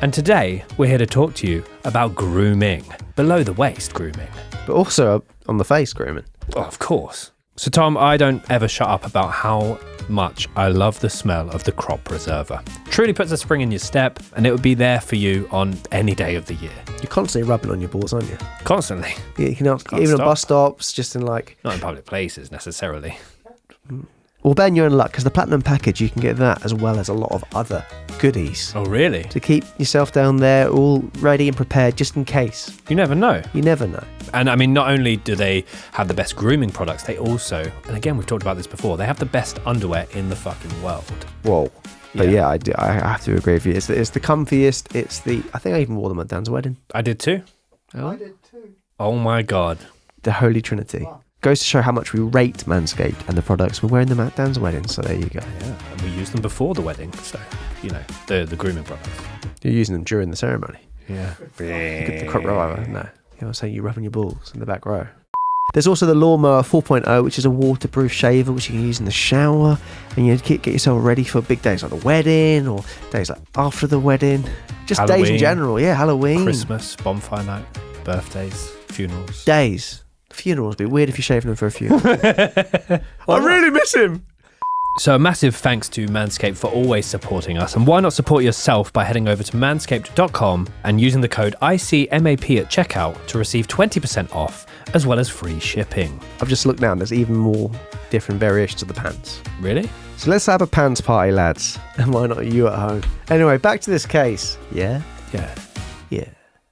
S6: And today we're here to talk to you about grooming, below the waist grooming.
S4: But also on the face grooming.
S6: Oh, of course. So Tom, I don't ever shut up about how much I love the smell of the crop preserver. Truly puts a spring in your step, and it would be there for you on any day of the year.
S4: You're constantly rubbing on your balls, aren't you?
S6: Constantly.
S4: Yeah, you can even on bus stops, just in like...
S6: Not in public places, necessarily.
S4: Well, Ben, you're in luck, because the Platinum package, you can get that as well as a lot of other goodies.
S6: Oh, really?
S4: To keep yourself down there all ready and prepared, just in case.
S6: You never know.
S4: You never know.
S6: And I mean, not only do they have the best grooming products, they also, and again, we've talked about this before, they have the best underwear in the fucking world.
S4: Whoa. But yeah, I have to agree with you. It's the comfiest. I think I even wore them at Dan's wedding.
S6: I did too.
S4: Oh.
S5: I did too.
S6: Oh my God.
S4: The Holy Trinity. Wow. Goes to show how much we rate Manscaped and the products. We're wearing them at Dan's wedding, so there you go.
S6: Yeah, and we used them before the wedding, so, you know, the grooming products.
S4: You're using them during the ceremony.
S6: Yeah.
S4: The crop row over. No. You know what I'm saying? You're rubbing your balls in the back row. There's also the Lawnmower 4.0, which is a waterproof shaver which you can use in the shower, and you get yourself ready for big days like the wedding or days like after the wedding. Just Halloween, days in general. Yeah, Halloween.
S6: Christmas, bonfire night, birthdays, funerals.
S4: Days. Funerals would be weird if you're shaving them for a funeral. I really miss him.
S6: So a massive thanks to Manscaped for always supporting us. And why not support yourself by heading over to manscaped.com and using the code ICMAP at checkout to receive 20% off, as well as free shipping.
S4: I've just looked now and there's even more different variations of the pants.
S6: Really?
S4: So let's have a pants party, lads. And why not you at home? Anyway, back to this case. Yeah?
S6: Yeah.
S4: Yeah.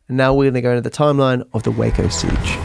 S4: And now we're going to go into the timeline of the Waco Siege.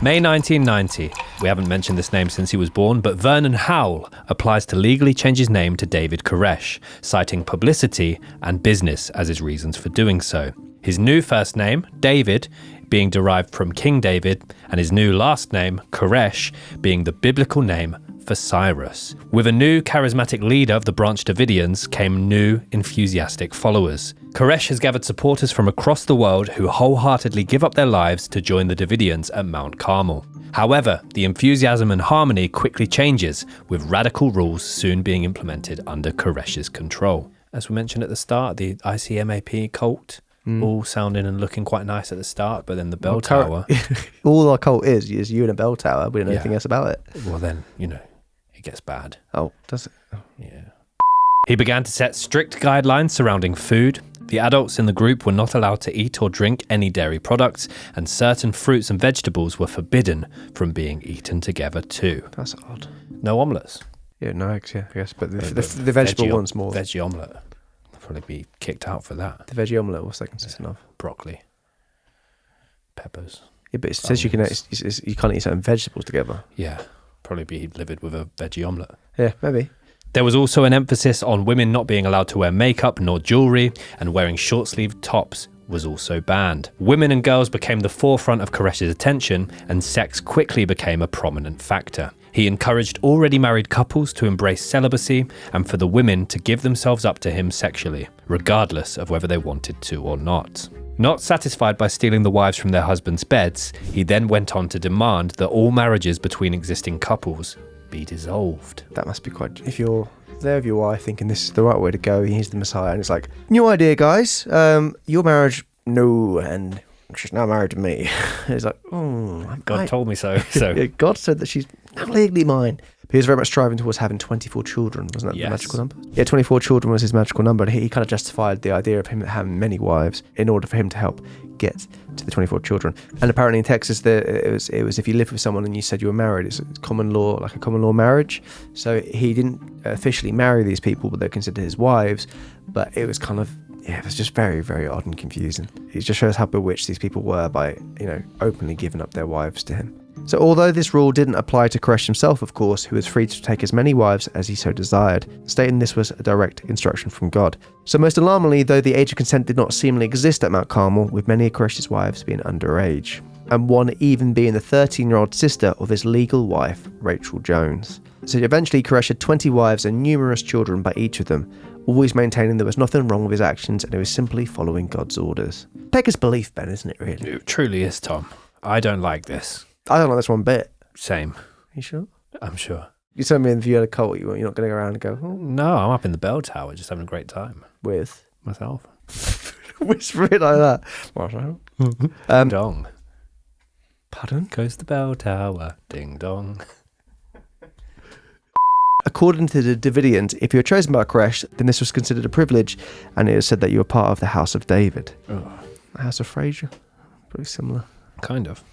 S6: May 1990. We haven't mentioned this name since he was born, but Vernon Howell applies to legally change his name to David Koresh, citing publicity and business as his reasons for doing so. His new first name, David, being derived from King David, and his new last name, Koresh, being the biblical name for Cyrus. With a new charismatic leader of the Branch Davidians came new enthusiastic followers. Koresh has gathered supporters from across the world who wholeheartedly give up their lives to join the Davidians at Mount Carmel. However, the enthusiasm and harmony quickly changes, with radical rules soon being implemented under Koresh's control. As we mentioned at the start, the ICMAP cult, all sounding and looking quite nice at the start, but then the bell tower...
S4: all our cult is you in a bell tower. We don't know anything else about it.
S6: Well then, you know, it gets bad.
S4: Oh, does it? Oh.
S6: Yeah. He began to set strict guidelines surrounding food. The adults in the group were not allowed to eat or drink any dairy products, and certain fruits and vegetables were forbidden from being eaten together too.
S4: That's odd.
S6: No omelettes.
S4: Yeah, no eggs, yeah, I guess. But the vegetable one's more...
S6: Veggie omelette. I'll probably be kicked out for that.
S4: The veggie omelette, what's that consisting of?
S6: Broccoli. Peppers.
S4: Yeah, but it says you can't eat certain vegetables together.
S6: Yeah, probably be livid with a veggie omelette.
S4: Yeah, maybe.
S6: There was also an emphasis on women not being allowed to wear makeup nor jewellery, and wearing short-sleeved tops was also banned. Women and girls became the forefront of Koresh's attention, and sex quickly became a prominent factor. He encouraged already married couples to embrace celibacy, and for the women to give themselves up to him sexually, regardless of whether they wanted to or not. Not satisfied by stealing the wives from their husbands' beds, he then went on to demand that all marriages between existing couples be dissolved.
S4: That must be quite... If you're there with your wife thinking this is the right way to go, he's the Messiah, and it's like, new idea, guys. Your marriage, no, and she's now married to me. It's like,
S6: God told me so.
S4: God said that she's now legally mine. But he was very much striving towards having 24 children, wasn't that the magical number? Yeah, 24 children was his magical number, and he kind of justified the idea of him having many wives in order for him to help get to the 24 children. And apparently in Texas, it was if you lived with someone and you said you were married, it's common law, like a common law marriage. So he didn't officially marry these people, but they're considered his wives. But it was kind of, it was just very, very odd and confusing. It just shows how bewitched these people were by, openly giving up their wives to him. So although this rule didn't apply to Koresh himself, of course, who was free to take as many wives as he so desired, stating this was a direct instruction from God. So most alarmingly, though, the age of consent did not seemingly exist at Mount Carmel, with many of Koresh's wives being underage, and one even being the 13-year-old sister of his legal wife, Rachel Jones. So eventually Koresh had 20 wives and numerous children by each of them, always maintaining there was nothing wrong with his actions and he was simply following God's orders. Beggar's belief, Ben, isn't it, really?
S6: It truly is, Tom. I don't like this.
S4: I don't like this one bit.
S6: Same.
S4: You sure?
S6: I'm sure.
S4: You tell me if you had a cult, you're not going to go around and go,
S6: No, I'm up in the bell tower just having a great time.
S4: With?
S6: Myself.
S4: Whisper it like that.
S6: Dong.
S4: Pardon?
S6: Goes the bell tower. Ding dong.
S4: According to the Davidians, if you were chosen by Koresh, then this was considered a privilege, and it was said that you were part of the House of David.
S6: Oh.
S4: The House of Fraser. Pretty similar.
S6: Kind of.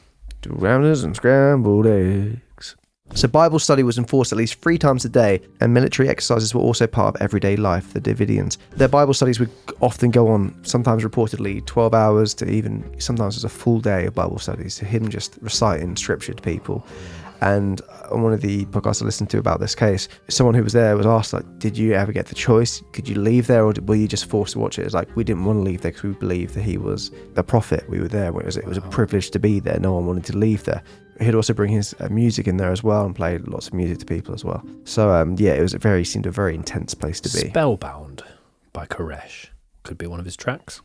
S4: 2 rounders and scrambled eggs. So Bible study was enforced at least 3 times a day, and military exercises were also part of everyday life for the Davidians. Their Bible studies would often go on, sometimes reportedly 12 hours to even, sometimes it was a full day of Bible studies, to him just reciting scripture to people. And on one of the podcasts I listened to about this case, someone who was there was asked, like, did you ever get the choice? Could you leave there, or were you just forced to watch it? It's like, we didn't want to leave there because we believed that he was a prophet. We were there. It was a privilege to be there. No one wanted to leave there. He'd also bring his music in there as well and play lots of music to people as well. So, it seemed a very intense place to be.
S6: Spellbound by Koresh. Could be one of his tracks.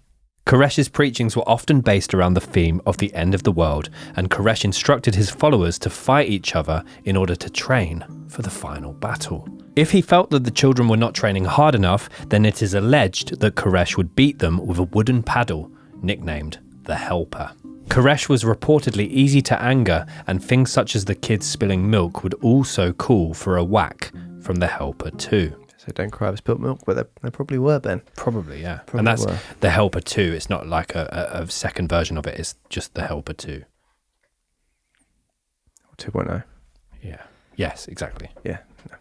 S6: Koresh's preachings were often based around the theme of the end of the world, and Koresh instructed his followers to fight each other in order to train for the final battle. If he felt that the children were not training hard enough, then it is alleged that Koresh would beat them with a wooden paddle, nicknamed the Helper. Koresh was reportedly easy to anger, and things such as the kids spilling milk would also call for a whack from the Helper too.
S4: So don't cry over spilt milk, but they probably were, Ben.
S6: Probably, yeah. And that's the Helper 2. It's not like a second version of it. It's just the Helper 2.
S4: 2.0.
S6: Yeah. Yes, exactly.
S4: Yeah. No.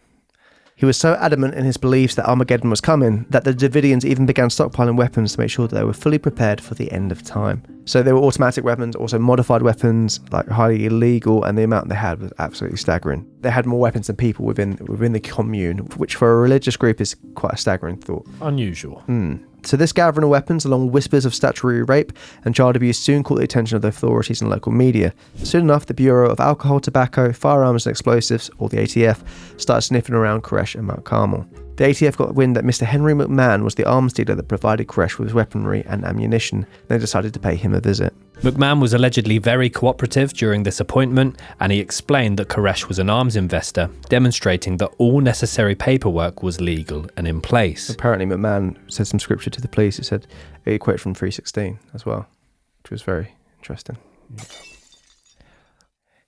S4: He was so adamant in his beliefs that Armageddon was coming that the Davidians even began stockpiling weapons to make sure that they were fully prepared for the end of time. So they were automatic weapons, also modified weapons, like highly illegal, and the amount they had was absolutely staggering. They had more weapons than people within the commune, which for a religious group is quite a staggering thought.
S6: Unusual.
S4: So this gathering of weapons, along with whispers of statutory rape and child abuse, soon caught the attention of the authorities and local media. Soon enough, the Bureau of Alcohol, Tobacco, Firearms and Explosives, or the ATF, started sniffing around Koresh and Mount Carmel. The ATF got wind that Mr. Henry McMahon was the arms dealer that provided Koresh with weaponry and ammunition. They decided to pay him a visit.
S6: McMahon was allegedly very cooperative during this appointment, and he explained that Koresh was an arms investor, demonstrating that all necessary paperwork was legal and in place.
S4: Apparently McMahon said some scripture to the police. It quoted from 3:16 as well, which was very interesting.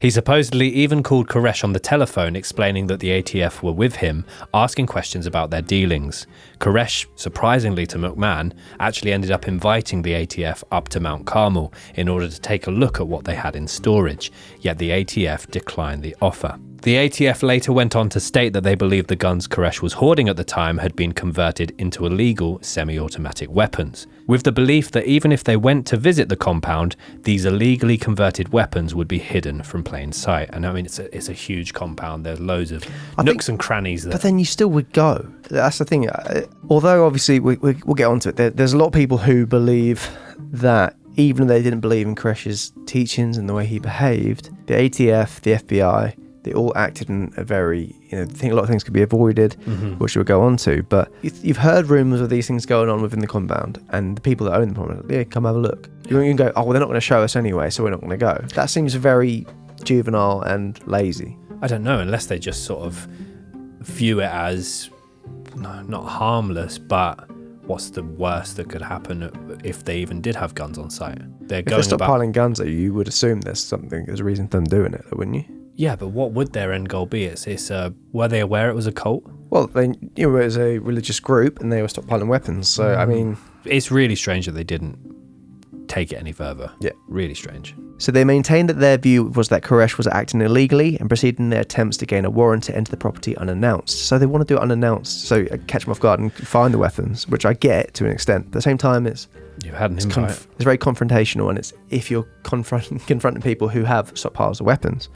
S6: He supposedly even called Koresh on the telephone, explaining that the ATF were with him, asking questions about their dealings. Koresh, surprisingly to McMahon, actually ended up inviting the ATF up to Mount Carmel in order to take a look at what they had in storage, yet the ATF declined the offer. The ATF later went on to state that they believed the guns Koresh was hoarding at the time had been converted into illegal semi-automatic weapons, with the belief that even if they went to visit the compound, these illegally converted weapons would be hidden from plain sight. And I mean, it's a huge compound. There's loads of nooks and crannies there.
S4: But then you still would go. That's the thing. Although obviously we'll get onto it. There's a lot of people who believe that even though they didn't believe in Koresh's teachings and the way he behaved, the ATF, the FBI, they all acted in a very, I think a lot of things could be avoided, which we'll go on to. But you've heard rumours of these things going on within the compound, and the people that own the compound, yeah, come have a look. You can go, oh, well, they're not going to show us anyway, so we're not going to go. That seems very juvenile and lazy.
S6: I don't know, unless they just sort of view it as not harmless, but what's the worst that could happen if they even did have guns on site?
S4: If they're stockpiling guns, you would assume there's a reason for them doing it, wouldn't you?
S6: Yeah, but what would their end goal be? Were they aware it was a cult?
S4: Well, it was a religious group and they were stockpiling weapons. So, I mean...
S6: It's really strange that they didn't take it any further.
S4: Yeah.
S6: Really strange.
S4: So they maintained that their view was that Koresh was acting illegally and proceeded in their attempts to gain a warrant to enter the property unannounced. So they want to do it unannounced, so catch them off guard and find the weapons, which I get to an extent. At the same time,
S6: You've had an invite.
S4: It's very confrontational, and it's if you're confronting people who have stockpiles of weapons,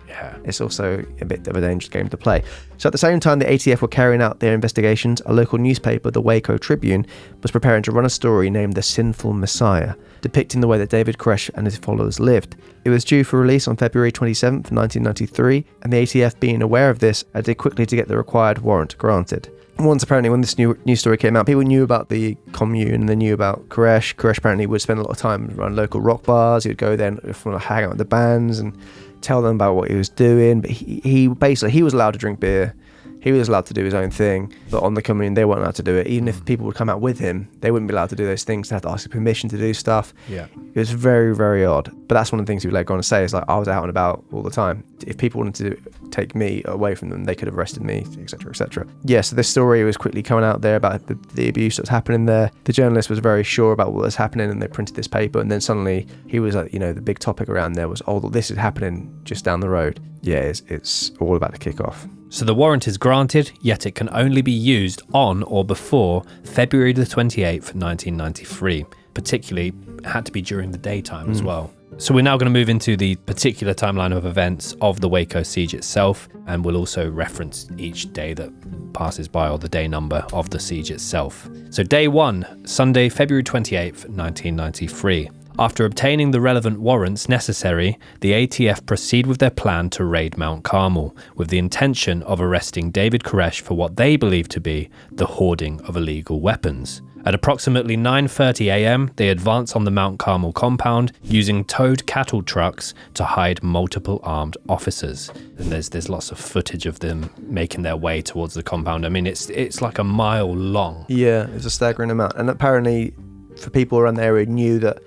S4: it's also a bit of a dangerous game to play. So at the same time the ATF were carrying out their investigations, a local newspaper, the Waco Tribune, was preparing to run a story named The Sinful Messiah, depicting the way that David Koresh and his followers lived. It was due for release on February 27th, 1993, and the ATF, being aware of this, did quickly to get the required warrant granted. Once apparently when this news story came out, people knew about the commune and they knew about Koresh. Koresh apparently would spend a lot of time around local rock bars. He would go there and hang out with the bands and tell them about what he was doing. But he was allowed to drink beer. He was allowed to do his own thing, but on the commune, they weren't allowed to do it. Even if people would come out with him, they wouldn't be allowed to do those things. They had to ask permission to do stuff.
S6: Yeah.
S4: It was very, very odd. But that's one of the things he would later on to say is like, I was out and about all the time. If people wanted to take me away from them, they could have arrested me, etc., etc. Yeah, so this story was quickly coming out there about the abuse that was happening there. The journalist was very sure about what was happening, and they printed this paper, and then suddenly he was like, the big topic around there was, oh, this is happening just down the road. Yeah, it's all about to kick off.
S6: So the warrant is granted, yet it can only be used on or before February the 28th, 1993. Particularly, it had to be during the daytime as well. So we're now going to move into the particular timeline of events of the Waco Siege itself, and we'll also reference each day that passes by, or the day number of the siege itself. So day 1, Sunday, February 28th, 1993. After obtaining the relevant warrants necessary, the ATF proceed with their plan to raid Mount Carmel, with the intention of arresting David Koresh for what they believe to be the hoarding of illegal weapons. At approximately 9:30 a.m, they advance on the Mount Carmel compound using towed cattle trucks to hide multiple armed officers. And there's lots of footage of them making their way towards the compound. I mean, it's like a mile long.
S4: Yeah, it's a staggering amount. And apparently, for people around the area, knew that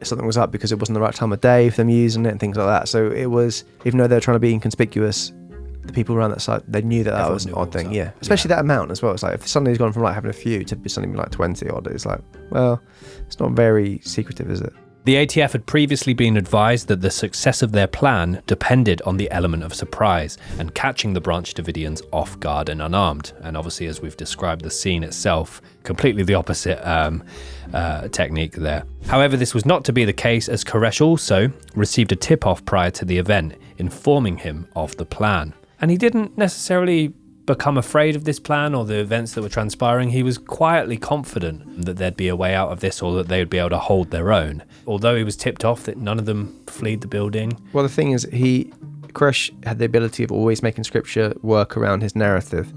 S4: something was up because it wasn't the right time of day for them using it and things like that. So it was, even though they were trying to be inconspicuous, the people around that site, they knew that was an odd thing. Yeah, especially that amount as well. It's like if suddenly gone from like having a few to suddenly like 20 odd, it's like, well, it's not very secretive, is it?
S6: The ATF had previously been advised that the success of their plan depended on the element of surprise and catching the Branch Davidians off guard and unarmed. And obviously, as we've described the scene itself, completely the opposite technique there. However, this was not to be the case, as Koresh also received a tip-off prior to the event, informing him of the plan. And he didn't necessarily become afraid of this plan or the events that were transpiring. He was quietly confident that there'd be a way out of this, or that they would be able to hold their own. Although he was tipped off that none of them fled the building.
S4: Well, the thing is, Koresh had the ability of always making scripture work around his narrative.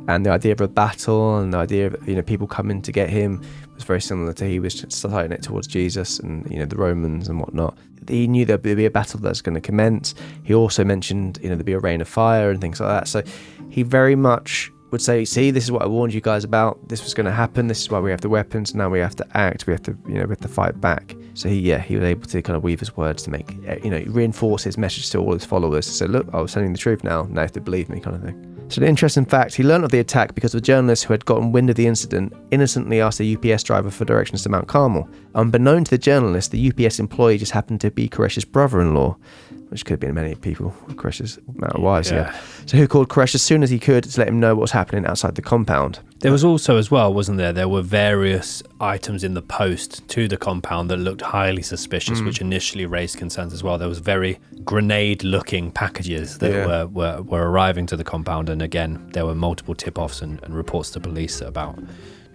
S4: And the idea of a battle and the idea of people coming to get him was very similar to he was starting it towards Jesus and the Romans and whatnot. He knew there'd be a battle that's going to commence. He also mentioned there'd be a rain of fire and things like that. So he very much would say, see, this is what I warned you guys about. This was going to happen. This is why we have the weapons. Now we have to act. We have to we have to fight back. So he was able to kind of weave his words to make reinforce his message to all his followers. So look, I was telling the truth now. Now you have to believe me, kind of thing. So the interesting fact, he learned of the attack because the journalist who had gotten wind of the incident innocently asked a UPS driver for directions to Mount Carmel. Unbeknown to the journalist, the UPS employee just happened to be Koresh's brother-in-law, which could have been many people, Koresh's amount of wives, yeah. So who called Koresh as soon as he could to let him know what was happening outside the compound.
S6: There was also as well, wasn't there? There were various items in the post to the compound that looked highly suspicious, which initially raised concerns as well. There was very grenade-looking packages that were arriving to the compound, and again, there were multiple tip-offs and reports to police about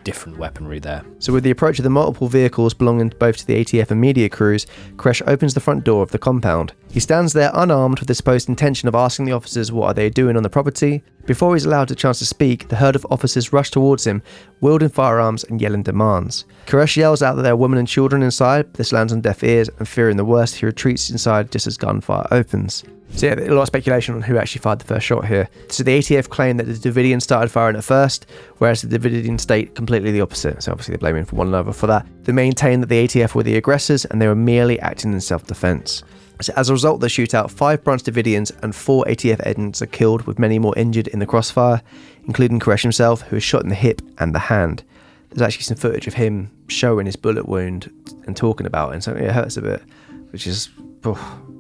S6: different weaponry there.
S4: So with the approach of the multiple vehicles belonging both to the ATF and media crews, Koresh opens the front door of the compound. He stands there unarmed with the supposed intention of asking the officers what are they doing on the property. Before he's allowed a chance to speak, the herd of officers rush towards him, wielding firearms and yelling demands. Koresh yells out that there are women and children inside, but this lands on deaf ears, and fearing the worst, he retreats inside just as gunfire opens. So yeah, a lot of speculation on who actually fired the first shot here. So the ATF claim that the Davidians started firing at first, whereas the Davidian state completely the opposite. So obviously they're blaming for one another for that. They maintain that the ATF were the aggressors and they were merely acting in self-defense. So as a result of the shootout, 5 Branch Davidians and 4 ATF agents are killed, with many more injured in the crossfire, including Koresh himself, who was shot in the hip and the hand. There's actually some footage of him showing his bullet wound and talking about it, and so it hurts a bit, which is,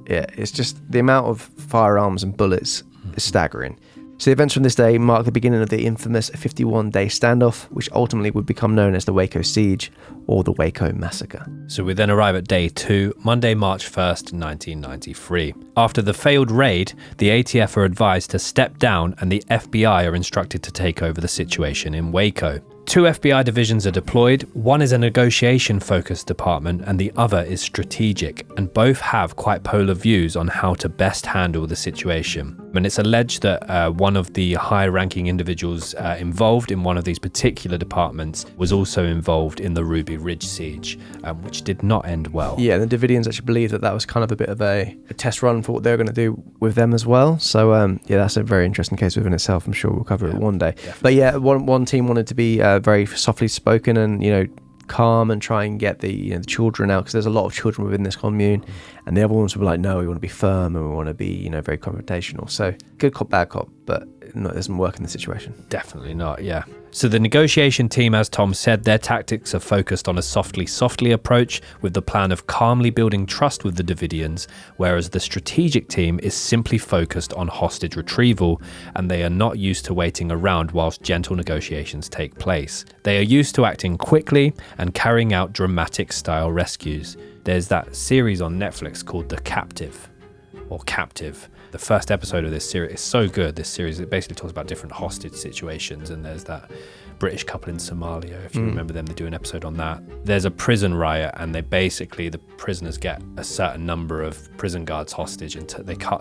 S4: it's just the amount of firearms and bullets is staggering. So the events from this day mark the beginning of the infamous 51-day standoff, which ultimately would become known as the Waco Siege or the Waco Massacre.
S6: So we then arrive at day 2, Monday, March 1st, 1993. After the failed raid, the ATF are advised to step down and the FBI are instructed to take over the situation in Waco. 2 FBI divisions are deployed. One is a negotiation-focused department and the other is strategic, and both have quite polar views on how to best handle the situation. And it's alleged that one of the high-ranking individuals involved in one of these particular departments was also involved in the Ruby Ridge Siege, which did not end well.
S4: Yeah, the Davidians actually believe that was kind of a bit of a test run for what they're going to do with them as well. So yeah, that's a very interesting case within itself. I'm sure we'll cover it one day. Definitely. But yeah, one team wanted to be very softly spoken and, calm and try and get the children out, because there's a lot of children within this commune, and the other ones were like, no, we want to be firm and we want to be very confrontational. So good cop, bad cop, but it doesn't work in the situation.
S6: Definitely not, yeah. So the negotiation team, as Tom said, their tactics are focused on a softly approach, with the plan of calmly building trust with the Davidians, whereas the strategic team is simply focused on hostage retrieval, and they are not used to waiting around whilst gentle negotiations take place. They are used to acting quickly and carrying out dramatic style rescues. There's that series on Netflix called The Captive. The first episode of this series is so good. This series, it basically talks about different hostage situations, and there's that British couple in Somalia, if you remember them, they do an episode on that. There's a prison riot, and the prisoners get a certain number of prison guards hostage, and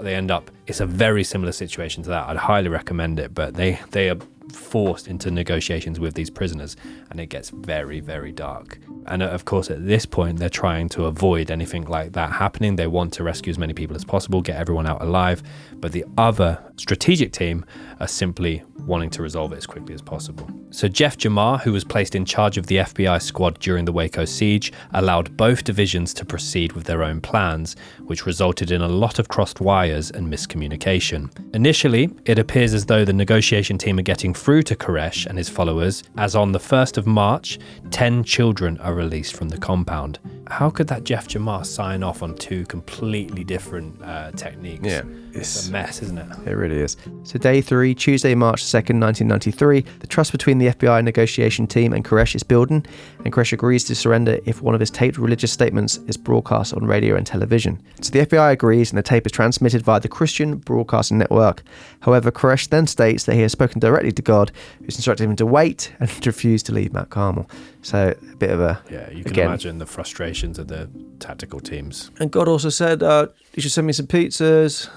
S6: they end up, it's a very similar situation to that. I'd highly recommend it, but they are forced into negotiations with these prisoners, and it gets very, very dark. And of course, at this point, they're trying to avoid anything like that happening. They want to rescue as many people as possible, get everyone out alive. But the other strategic team are simply wanting to resolve it as quickly as possible. So Jeff Jamar, who was placed in charge of the FBI squad during the Waco Siege, allowed both divisions to proceed with their own plans, which resulted in a lot of crossed wires and miscommunication. Initially, it appears as though the negotiation team are getting through to Koresh and his followers, as on the 1st of March, 10 children are released from the compound. How could that Jeff Jamar sign off on 2 completely different techniques? Yeah, it's a mess, isn't it?
S4: It really is. So day 3, Tuesday, March 2nd, 1993, the trust between the FBI negotiation team and Koresh is building, and Koresh agrees to surrender if one of his taped religious statements is broadcast on radio and television. So the FBI agrees, and the tape is transmitted via the Christian Broadcasting Network. However, Koresh then states that he has spoken directly to God, who's instructed him to wait and to refuse to leave Mount Carmel. So a bit of a...
S6: Yeah, you can imagine the frustrations of the tactical teams.
S4: And God also said, you should send me some pizzas.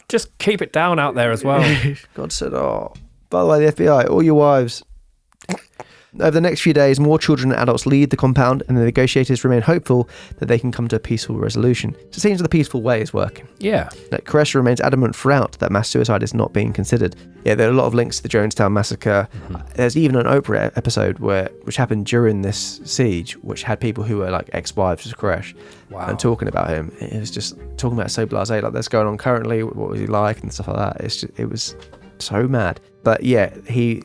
S6: Just keep it down out there as well.
S4: God said, by the way, the FBI, all your wives. Over the next few days, more children and adults leave the compound, and the negotiators remain hopeful that they can come to a peaceful resolution. So it seems the peaceful way is working.
S6: Yeah.
S4: Koresh remains adamant throughout that mass suicide is not being considered. Yeah, there are a lot of links to the Jonestown massacre. Mm-hmm. There's even an Oprah episode which happened during this siege, which had people who were like ex-wives of Koresh. Wow. And talking about him. It was just talking about so blasé, like that's going on currently, what was he like and stuff like that. It was so mad. But yeah, he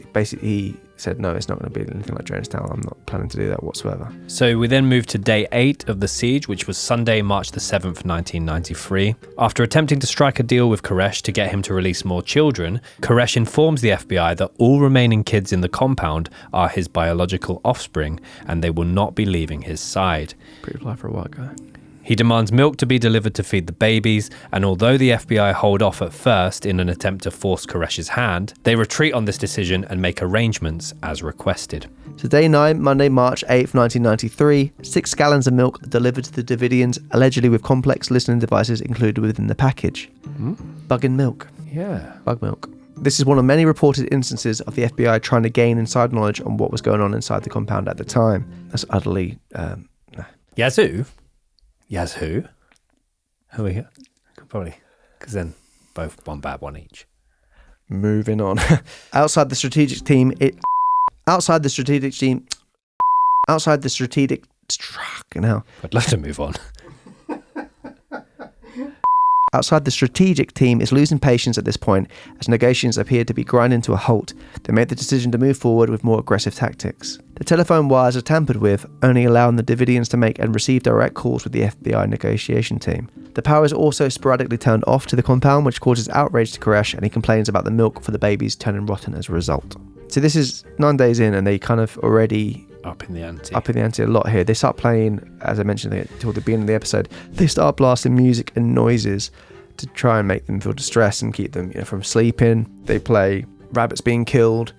S4: said, no, it's not going to be anything like Jonestown. I'm not planning to do that whatsoever.
S6: So we then moved to day 8 of the siege, which was Sunday, March the 7th, 1993. After attempting to strike a deal with Koresh to get him to release more children, Koresh informs the FBI that all remaining kids in the compound are his biological offspring, and they will not be leaving his side.
S4: Pretty fly for a white guy.
S6: He demands milk to be delivered to feed the babies, and although the FBI hold off at first in an attempt to force Koresh's hand, they retreat on this decision and make arrangements as requested.
S4: So day 9, Monday, March 8th, 1993, 6 gallons of milk delivered to the Davidians, allegedly with complex listening devices included within the package. Bugging milk.
S6: Yeah.
S4: Bug milk. This is one of many reported instances of the FBI trying to gain inside knowledge on what was going on inside the compound at the time. That's utterly...
S6: Yazoo? Who are we here? Probably. Because then both one bad, one each.
S4: Moving on. Outside the strategic team... Outside the strategic... Now.
S6: I'd love to move on.
S4: Outside the strategic team is losing patience at this point as negotiations appeared to be grinding to a halt. They made the decision to move forward with more aggressive tactics. The telephone wires are tampered with, only allowing the Davidians to make and receive direct calls with the FBI negotiation team. The power is also sporadically turned off to the compound, which causes outrage to Koresh, and he complains about the milk for the babies turning rotten as a result. So this is 9 days in, and they kind of already... Up in the ante a lot here. They start playing, as I mentioned toward the beginning of the episode, they start blasting music and noises to try and make them feel distressed and keep them from sleeping. They play rabbits being killed.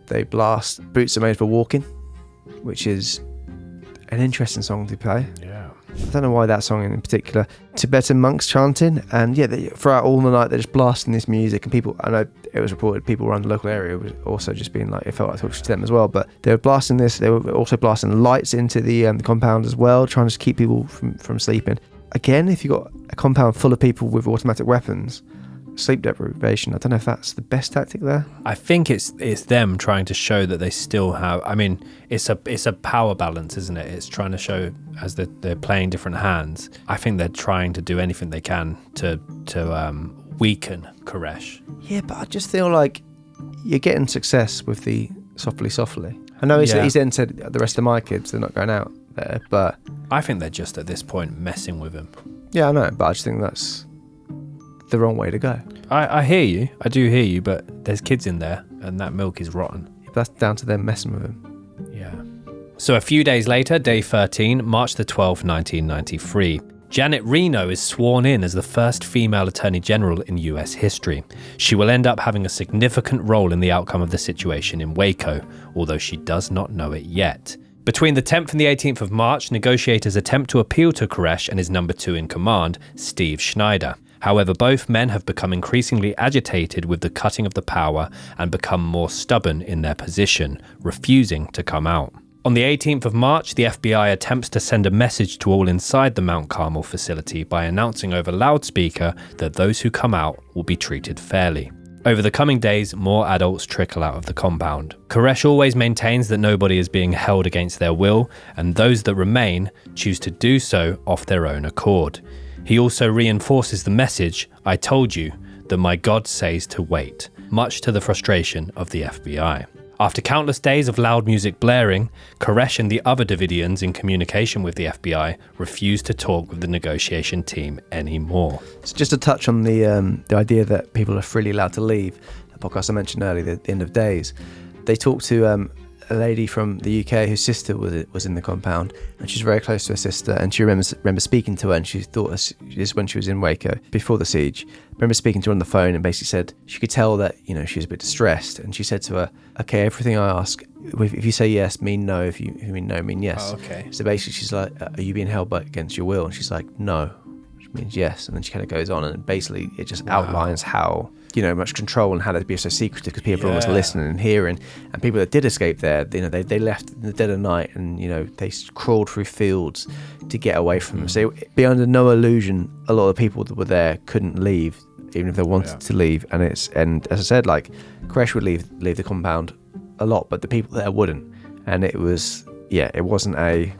S4: They blast Boots Are Made for Walking, which is an interesting song to play. Yeah. I don't know why that song in particular. Tibetan monks chanting, and throughout all the night they're just blasting this music, and people, I know it was reported people around the local area was also just being like, it felt like talking to them as well, but they were blasting this. They were also blasting lights into the compound as well, trying to keep people from sleeping. Again, if you've got a compound full of people with automatic weapons, sleep deprivation, I don't know if that's the best tactic there.
S6: I think it's them trying to show that they still have, I mean, it's a power balance, isn't it? It's trying to show as they're playing different hands. I think they're trying to do anything they can to weaken Koresh.
S4: Yeah, but I just feel like you're getting success with the softly. I know he's then said the rest of my kids, they're not going out there, but...
S6: I think they're just at this point messing with him.
S4: Yeah, I know, but I just think that's the wrong way to go.
S6: I hear you. I do hear you, but there's kids in there and that milk is rotten.
S4: That's down to them messing with him.
S6: Yeah. So a few days later, day 13, March the 12th, 1993, Janet Reno is sworn in as the first female Attorney General in US history. She will end up having a significant role in the outcome of the situation in Waco, although she does not know it yet. Between the 10th and the 18th of March, negotiators attempt to appeal to Koresh and his number 2 in command, Steve Schneider. However, both men have become increasingly agitated with the cutting of the power and become more stubborn in their position, refusing to come out. On the 18th of March, the FBI attempts to send a message to all inside the Mount Carmel facility by announcing over loudspeaker that those who come out will be treated fairly. Over the coming days, more adults trickle out of the compound. Koresh always maintains that nobody is being held against their will, and those that remain choose to do so off their own accord. He also reinforces the message, "I told you," that my God says to wait, much to the frustration of the FBI. After countless days of loud music blaring, Koresh and the other Davidians in communication with the FBI refuse to talk with the negotiation team anymore.
S4: So just to touch on the idea that people are freely allowed to leave, the podcast I mentioned earlier, the end of days, they talked to a lady from the UK whose sister was in the compound, and she's very close to her sister, and she remember speaking to her, and she thought this when she was in Waco before the siege. I remember speaking to her on the phone and basically said she could tell that she was a bit distressed, and she said to her, "Okay, everything I ask, if you say yes, mean no. If you mean no, mean yes."
S6: Oh, okay.
S4: So basically, she's like, "Are you being held back against your will?" And she's like, "No," which means yes. And then she kind of goes on, and basically it just outlines how much control and how they'd be so secretive because people are always listening and hearing. And people that did escape there, they left in the dead of night, and they crawled through fields to get away from them. So be under no illusion, a lot of the people that were there couldn't leave, even if they wanted to leave. And as I said, like Koresh would leave the compound a lot, but the people there wouldn't. And it was it wasn't a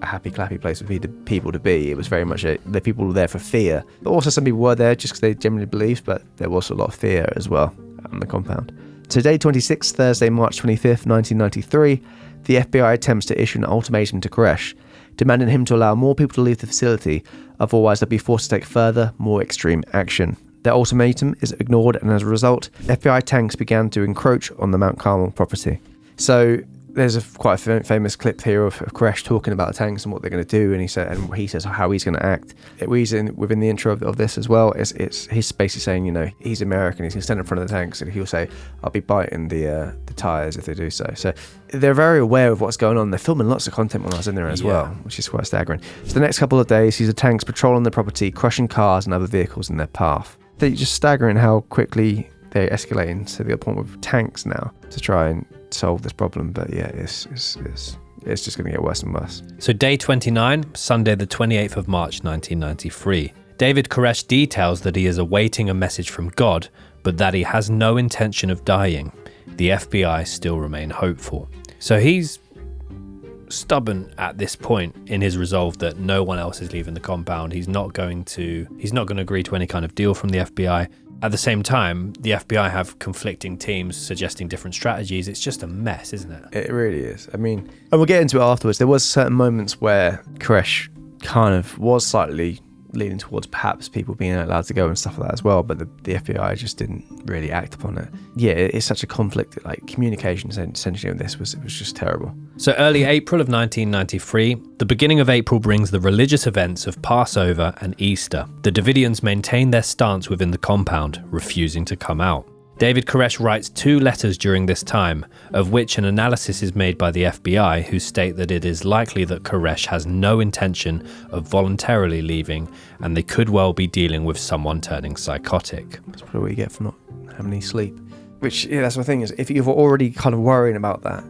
S4: happy clappy place for people to be. It was very much the people were there for fear, but also some people were there just because they generally believed, but there was a lot of fear as well on the compound. So day 26, Thursday, March 25th, 1993, the FBI attempts to issue an ultimatum to Koresh, demanding him to allow more people to leave the facility, otherwise they'll be forced to take further, more extreme action. Their ultimatum is ignored, and as a result, FBI tanks began to encroach on the Mount Carmel property. So there's quite a famous clip here of Koresh talking about the tanks and what they're going to do, and he says how he's going to act. Within the intro of this as well, he's basically saying, you know, he's American, he's going to stand in front of the tanks, and he'll say, "I'll be biting the tires if they do so." So they're very aware of what's going on. They're filming lots of content when I was in there as well, which is quite staggering. So the next couple of days, he's the tanks patrolling the property, crushing cars and other vehicles in their path. They're just staggering how quickly they're escalating to the point with tanks now to try and solve this problem. But yeah, it's just going to get worse and worse.
S6: So day 29, Sunday the 28th of March 1993. David Koresh details that he is awaiting a message from God, but that he has no intention of dying. The FBI still remain hopeful. So he's stubborn at this point in his resolve that no one else is leaving the compound. He's not going to agree to any kind of deal from the FBI. At the same time, the FBI have conflicting teams suggesting different strategies. It's just a mess, isn't it?
S4: It really is. I mean, and we'll get into it afterwards. There was certain moments where Koresh kind of was slightly leaning towards perhaps people being allowed to go and stuff like that as well, but the FBI just didn't really act upon it. Yeah, it's such a conflict, like communication essentially on this was just terrible.
S6: So early April of 1993, the beginning of April brings the religious events of Passover and Easter. The Davidians maintain their stance within the compound, refusing to come out. David Koresh writes 2 letters during this time, of which an analysis is made by the FBI, who state that it is likely that Koresh has no intention of voluntarily leaving, and they could well be dealing with someone turning psychotic.
S4: That's probably what you get for not having any sleep. Which, yeah, that's the thing, is if you're already kind of worrying about that,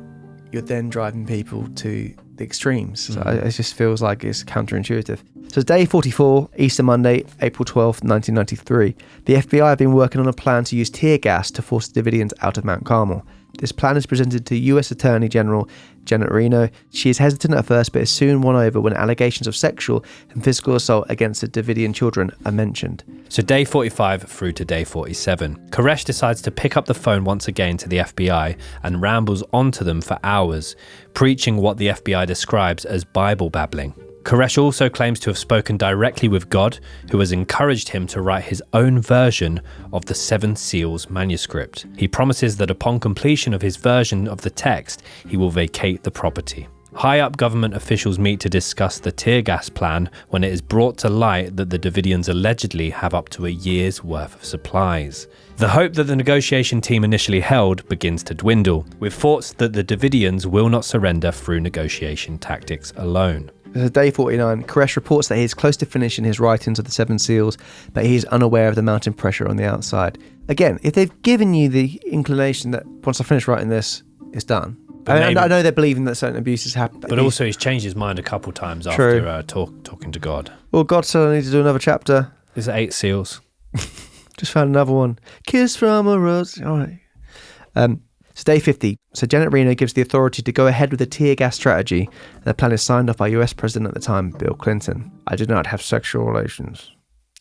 S4: you're then driving people to the extremes. So it just feels like it's counterintuitive. So day 44, Easter Monday, April 12th, 1993. The FBI have been working on a plan to use tear gas to force the Davidians out of Mount Carmel. This plan is presented to US Attorney General Janet Reno. She is hesitant at first, but is soon won over when allegations of sexual and physical assault against the Davidian children are mentioned.
S6: So day 45 through to day 47. Koresh decides to pick up the phone once again to the FBI and rambles onto them for hours, preaching what the FBI describes as Bible babbling. Koresh also claims to have spoken directly with God, who has encouraged him to write his own version of the 7 Seals manuscript. He promises that upon completion of his version of the text, he will vacate the property. High-up government officials meet to discuss the tear gas plan when it is brought to light that the Davidians allegedly have up to a year's worth of supplies. The hope that the negotiation team initially held begins to dwindle, with thoughts that the Davidians will not surrender through negotiation tactics alone.
S4: Day 49, Koresh reports that he is close to finishing his writings of the 7 Seals, but he is unaware of the mounting pressure on the outside. Again, if they've given you the inclination that once I finish writing this, it's done. I know they're believing that certain abuses happen.
S6: But also he's changed his mind a couple times after talking to God.
S4: Well, God said I need to do another chapter.
S6: There's 8 seals.
S4: Just found another one. Kiss from a rose. All right. So day 50. So Janet Reno gives the authority to go ahead with the tear gas strategy, and the plan is signed off by US President at the time, Bill Clinton. I did not have sexual relations.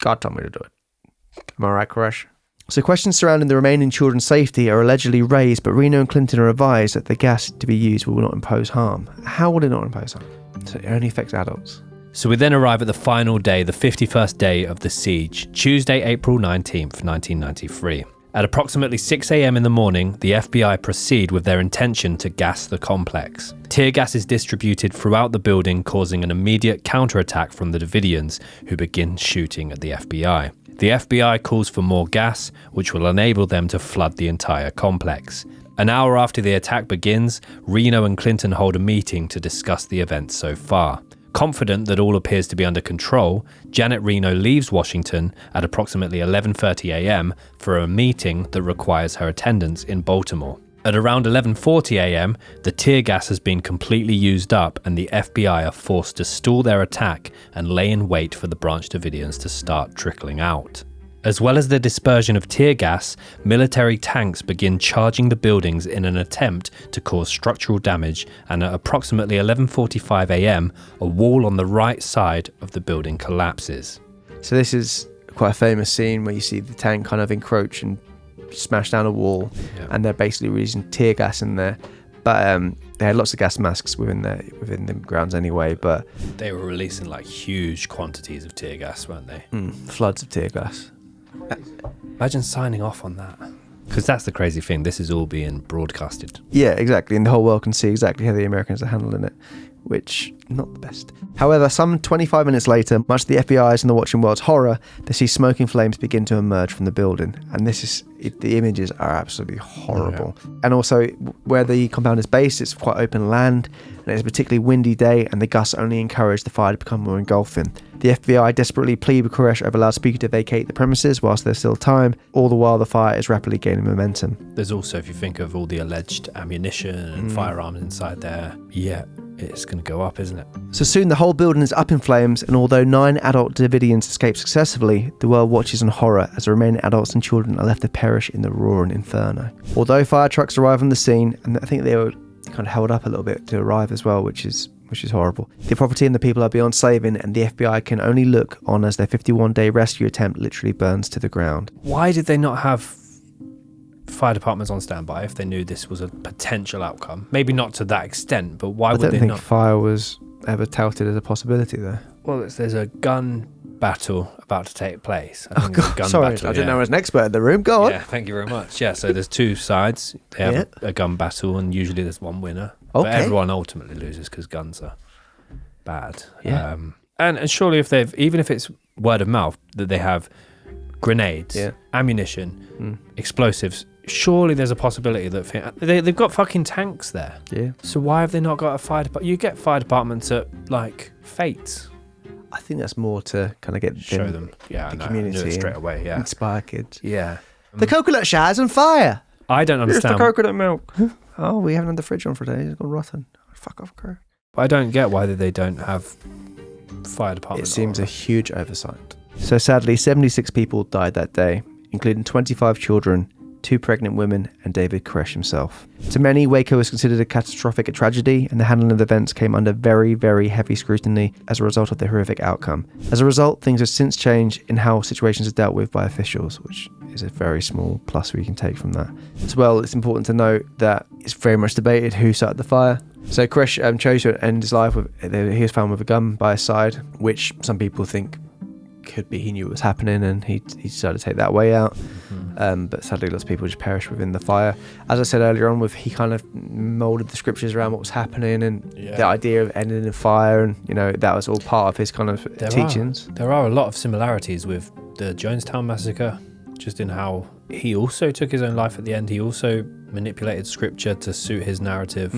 S4: God told me to do it. Am I right, Koresh? So questions surrounding the remaining children's safety are allegedly raised, but Reno and Clinton are advised that the gas to be used will not impose harm. How will it not impose harm? So it only affects adults.
S6: So we then arrive at the final day, the 51st day of the siege, Tuesday, April 19th, 1993. At approximately 6 a.m. in the morning, the FBI proceed with their intention to gas the complex. Tear gas is distributed throughout the building, causing an immediate counterattack from the Davidians, who begin shooting at the FBI. The FBI calls for more gas, which will enable them to flood the entire complex. An hour after the attack begins, Reno and Clinton hold a meeting to discuss the events so far. Confident that all appears to be under control, Janet Reno leaves Washington at approximately 11:30 a.m. for a meeting that requires her attendance in Baltimore. At around 11:40 a.m., the tear gas has been completely used up and the FBI are forced to stall their attack and lay in wait for the Branch Davidians to start trickling out. As well as the dispersion of tear gas, military tanks begin charging the buildings in an attempt to cause structural damage, and at approximately 11:45 a.m, a wall on the right side of the building collapses.
S4: So this is quite a famous scene where you see the tank kind of encroach and smash down a wall, and they're basically using tear gas in there. But they had lots of gas masks within the grounds anyway. But
S6: they were releasing like huge quantities of tear gas, weren't they?
S4: Floods of tear gas.
S6: Imagine signing off on that. Because that's the crazy thing. This is all being broadcasted.
S4: Yeah, exactly. And the whole world can see exactly how the Americans are handling it, which not the best. However, some 25 minutes later, much to the FBI's and the watching world's horror, they see smoking flames begin to emerge from the building. And the images are absolutely horrible. Yeah. And also, where the compound is based, it's quite open land, and it's a particularly windy day, and the gusts only encourage the fire to become more engulfing. The FBI desperately plead with Koresh over loudspeaker to vacate the premises whilst there's still time. All the while, the fire is rapidly gaining momentum.
S6: There's also, if you think of all the alleged ammunition and firearms inside there, it's going to go up, isn't it?
S4: So soon the whole building is up in flames, and although 9 adult Davidians escape successfully, the world watches in horror as the remaining adults and children are left to perish in the roaring inferno. Although fire trucks arrive on the scene, and I think they were kind of held up a little bit to arrive as well, which is horrible. The property and the people are beyond saving, and the FBI can only look on as their 51-day rescue attempt literally burns to the ground.
S6: Why did they not have fire departments on standby if they knew this was a potential outcome? Maybe not to that extent, but why would they not?
S4: I don't think fire was ever touted as a possibility there.
S6: Well, there's a gun battle about to take place.
S4: Sorry, I didn't know I was an expert in the room. Go on.
S6: Yeah, thank you very much. Yeah, so there's two sides. They have a gun battle, and usually there's one winner. Okay. But everyone ultimately loses because guns are bad.
S4: Yeah.
S6: And surely even if it's word of mouth that they have grenades, ammunition, explosives, surely there's a possibility that they've got fucking tanks there.
S4: Yeah.
S6: So why have they not got a fire department? You get fire departments at like fates.
S4: I think that's more to kind of get
S6: show them, the community straight away. Yeah,
S4: inspire kids.
S6: Yeah,
S4: the coconut shower's on fire.
S6: I don't understand.
S4: It's the coconut milk. Oh, we haven't had the fridge on for days. It's gone rotten. Fuck off, Crow.
S6: I don't get why they don't have fire department.
S4: It seems a huge oversight. So sadly, 76 people died that day, including 25 children, 2 pregnant women, and David Koresh himself. To many, Waco was considered a catastrophic tragedy, and the handling of the events came under very, very heavy scrutiny as a result of the horrific outcome. As a result, things have since changed in how situations are dealt with by officials, which is a very small plus we can take from that. As well, it's important to note that it's very much debated who started the fire. So Koresh chose to end his life he was found with a gun by his side, which some people think could be he knew what was happening and he decided to take that way out. But sadly, lots of people just perished within the fire. As I said earlier on, he kind of moulded the scriptures around what was happening and the idea of ending in fire, and that was all part of his kind of teachings.
S6: There are a lot of similarities with the Jonestown massacre, just in how he also took his own life at the end. He also manipulated scripture to suit his narrative.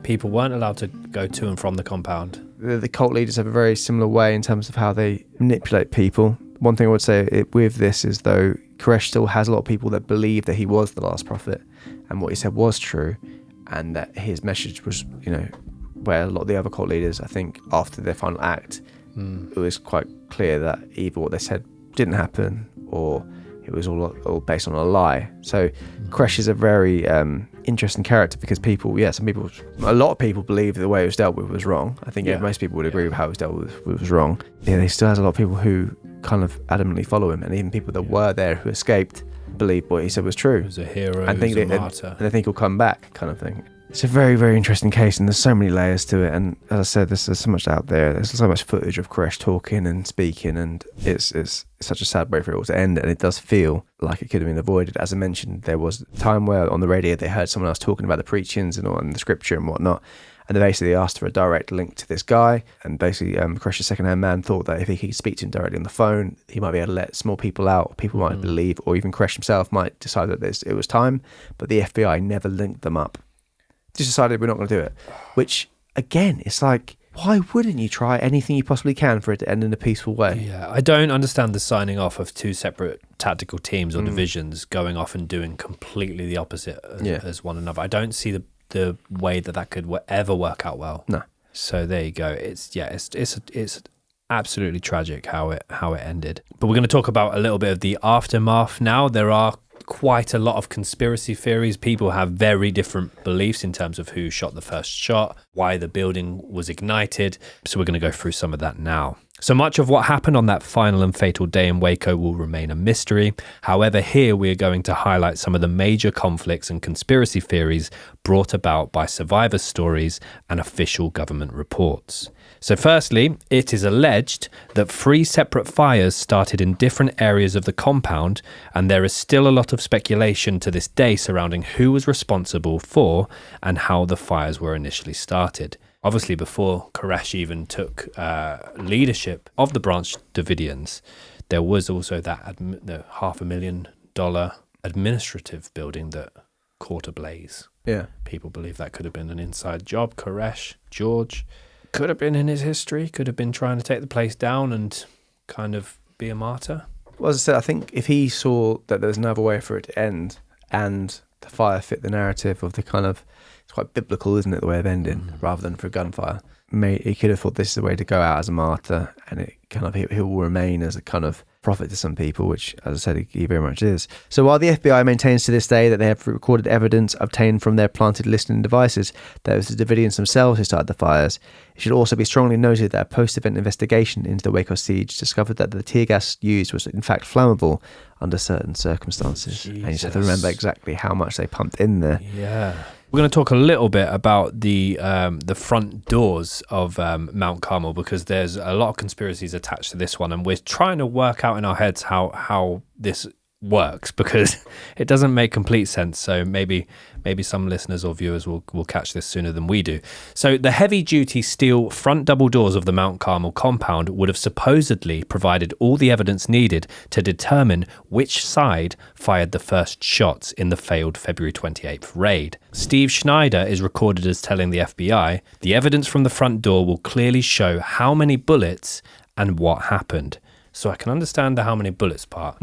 S6: People weren't allowed to go to and from the compound.
S4: The cult leaders have a very similar way in terms of how they manipulate people. One thing I would say with this is, though, Koresh still has a lot of people that believe that he was the last prophet and what he said was true, and that his message was, where a lot of the other cult leaders, I think, after their final act, it was quite clear that either what they said didn't happen or it was all based on a lie. So Koresh is a very interesting character because a lot of people believe the way it was dealt with was wrong. I think most people would agree with how it was dealt with was wrong. Yeah, he still has a lot of people who kind of adamantly follow him, and even people that were there who escaped believe what he said was true.
S6: He was a hero,
S4: and
S6: he was a martyr.
S4: And they think he'll come back, kind of thing. It's a very, very interesting case, and there's so many layers to it. And as I said, there's so much out there. There's so much footage of Koresh talking and speaking, and it's such a sad way for it all to end. And it does feel like it could have been avoided. As I mentioned, there was a time where on the radio they heard someone else talking about the preachings and the scripture and whatnot, and they basically asked for a direct link to this guy. And basically, Koresh's second-hand man thought that if he could speak to him directly on the phone, he might be able to let small people out. People might believe, or even Koresh himself might decide that it was time. But the FBI never linked them up. Just decided we're not going to do it, which again, it's like, why wouldn't you try anything you possibly can for it to end in a peaceful way?
S6: Yeah, I don't understand the signing off of 2 separate tactical teams or divisions going off and doing completely the opposite as one another. I don't see the way that could ever work out well.
S4: No.
S6: So there you go. It's absolutely tragic how it ended. But we're going to talk about a little bit of the aftermath now. There are quite a lot of conspiracy theories. People have very different beliefs in terms of who shot the first shot, why the building was ignited. So we're going to go through some of that now. So much of what happened on that final and fatal day in Waco will remain a mystery. However, here we are going to highlight some of the major conflicts and conspiracy theories brought about by survivor stories and official government reports. So firstly, it is alleged that 3 separate fires started in different areas of the compound, and there is still a lot of speculation to this day surrounding who was responsible for and how the fires were initially started. Obviously, before Koresh even took leadership of the Branch Davidians, there was also that the $500,000 administrative building that caught ablaze.
S4: Yeah.
S6: People believe that could have been an inside job. Koresh, George, could have been in his history, could have been trying to take the place down and kind of be a martyr.
S4: Well, as I said, I think if he saw that there was no other way for it to end and the fire fit the narrative of the kind of, it's quite biblical, isn't it, the way of ending, rather than for gunfire. He could have thought this is the way to go out as a martyr, and it kind of he will remain as a kind of prophet to some people, which, as I said, he very much is. So while the FBI maintains to this day that they have recorded evidence obtained from their planted listening devices that it was the Davidians themselves who started the fires, it should also be strongly noted that a post-event investigation into the Waco Siege discovered that the tear gas used was in fact flammable under certain circumstances. Jesus. And you just have to remember exactly how much they pumped in there.
S6: Yeah. We're going to talk a little bit about the front doors of Mount Carmel, because there's a lot of conspiracies attached to this one, and we're trying to work out in our heads how this works, because it doesn't make complete sense. So maybe some listeners or viewers will catch this sooner than we do. So the heavy-duty steel front double doors of the Mount Carmel compound would have supposedly provided all the evidence needed to determine which side fired the first shots in the failed February 28th raid. Steve Schneider is recorded as telling the FBI, "The evidence from the front door will clearly show how many bullets and what happened." So I can understand the how many bullets part.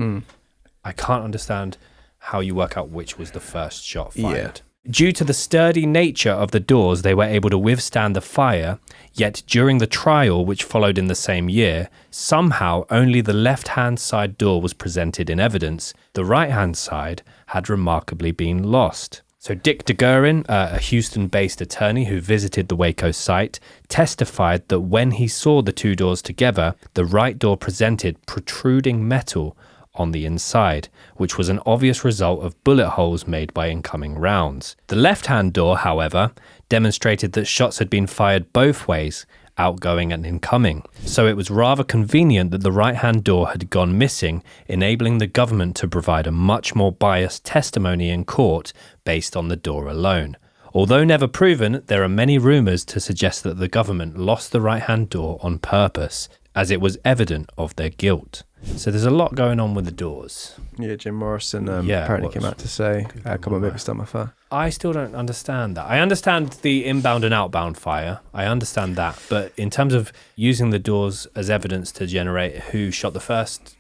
S6: I can't understand how you work out which was the first shot fired. Yeah. Due to the sturdy nature of the doors, they were able to withstand the fire, yet during the trial, which followed in the same year, somehow only the left-hand side door was presented in evidence. The right-hand side had remarkably been lost. So Dick DeGuerin, a Houston-based attorney who visited the Waco site, testified that when he saw the two doors together, the right door presented protruding metal on the inside, which was an obvious result of bullet holes made by incoming rounds. The left-hand door, however, demonstrated that shots had been fired both ways, outgoing and incoming. So it was rather convenient that the right-hand door had gone missing, enabling the government to provide a much more biased testimony in court based on the door alone. Although never proven, there are many rumours to suggest that the government lost the right-hand door on purpose, as it was evident of their guilt. So there's a lot going on with the doors.
S4: Yeah, Jim Morrison apparently came out to say, come on, maybe start my fire.
S6: I still don't understand that. I understand the inbound and outbound fire. I understand that. But in terms of using the doors as evidence to generate who shot the first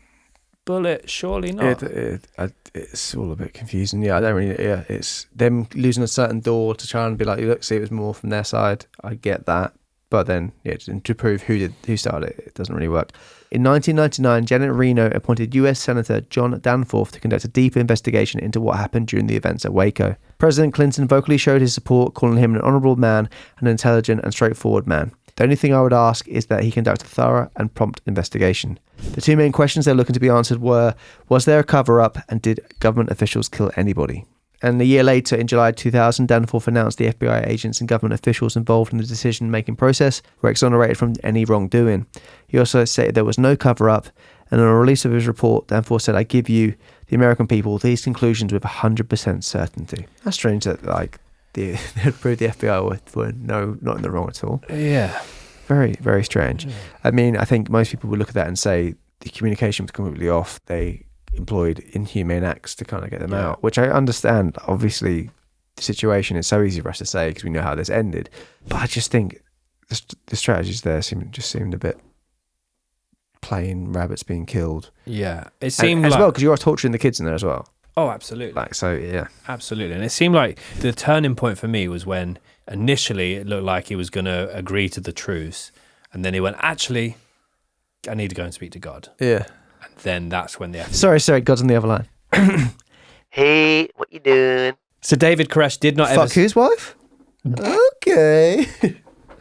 S6: bullet, surely not.
S4: It's all a bit confusing. Yeah, I don't really. Yeah, it's them losing a certain door to try and be like, look, see, it was more from their side. I get that. But then, yeah, to prove who started it, it doesn't really work. In 1999, Janet Reno appointed US Senator John Danforth to conduct a deep investigation into what happened during the events at Waco. President Clinton vocally showed his support, calling him an honorable man, an intelligent and straightforward man. The only thing I would ask is that he conduct a thorough and prompt investigation. The two main questions they're looking to be answered were, was there a cover-up, and did government officials kill anybody? And a year later, in July 2000, Danforth announced the FBI agents and government officials involved in the decision-making process were exonerated from any wrongdoing. He also stated there was no cover-up, and on a release of his report, Danforth said, "I give you, the American people, these conclusions with 100% certainty." That's strange that, they proved the FBI were not in the wrong at all.
S6: Yeah.
S4: Very, very strange. Yeah. I mean, I think most people would look at that and say the communication was completely off. They employed inhumane acts to kind of get them out, which I understand. Obviously, the situation is so easy for us to say because we know how this ended, but I just think the strategies there seemed a bit plain rabbits being killed.
S6: Yeah, it seemed
S4: as well because you are torturing the kids in there as well.
S6: Oh, absolutely.
S4: Yeah,
S6: absolutely. And it seemed like the turning point for me was when initially it looked like he was going to agree to the truce, and then he went, "Actually, I need to go and speak to God."
S4: Yeah.
S6: And then that's when the
S4: Sorry, God's on the other line.
S7: Hey, what you doing?
S6: So David Koresh did not
S4: Fuck whose wife? Okay.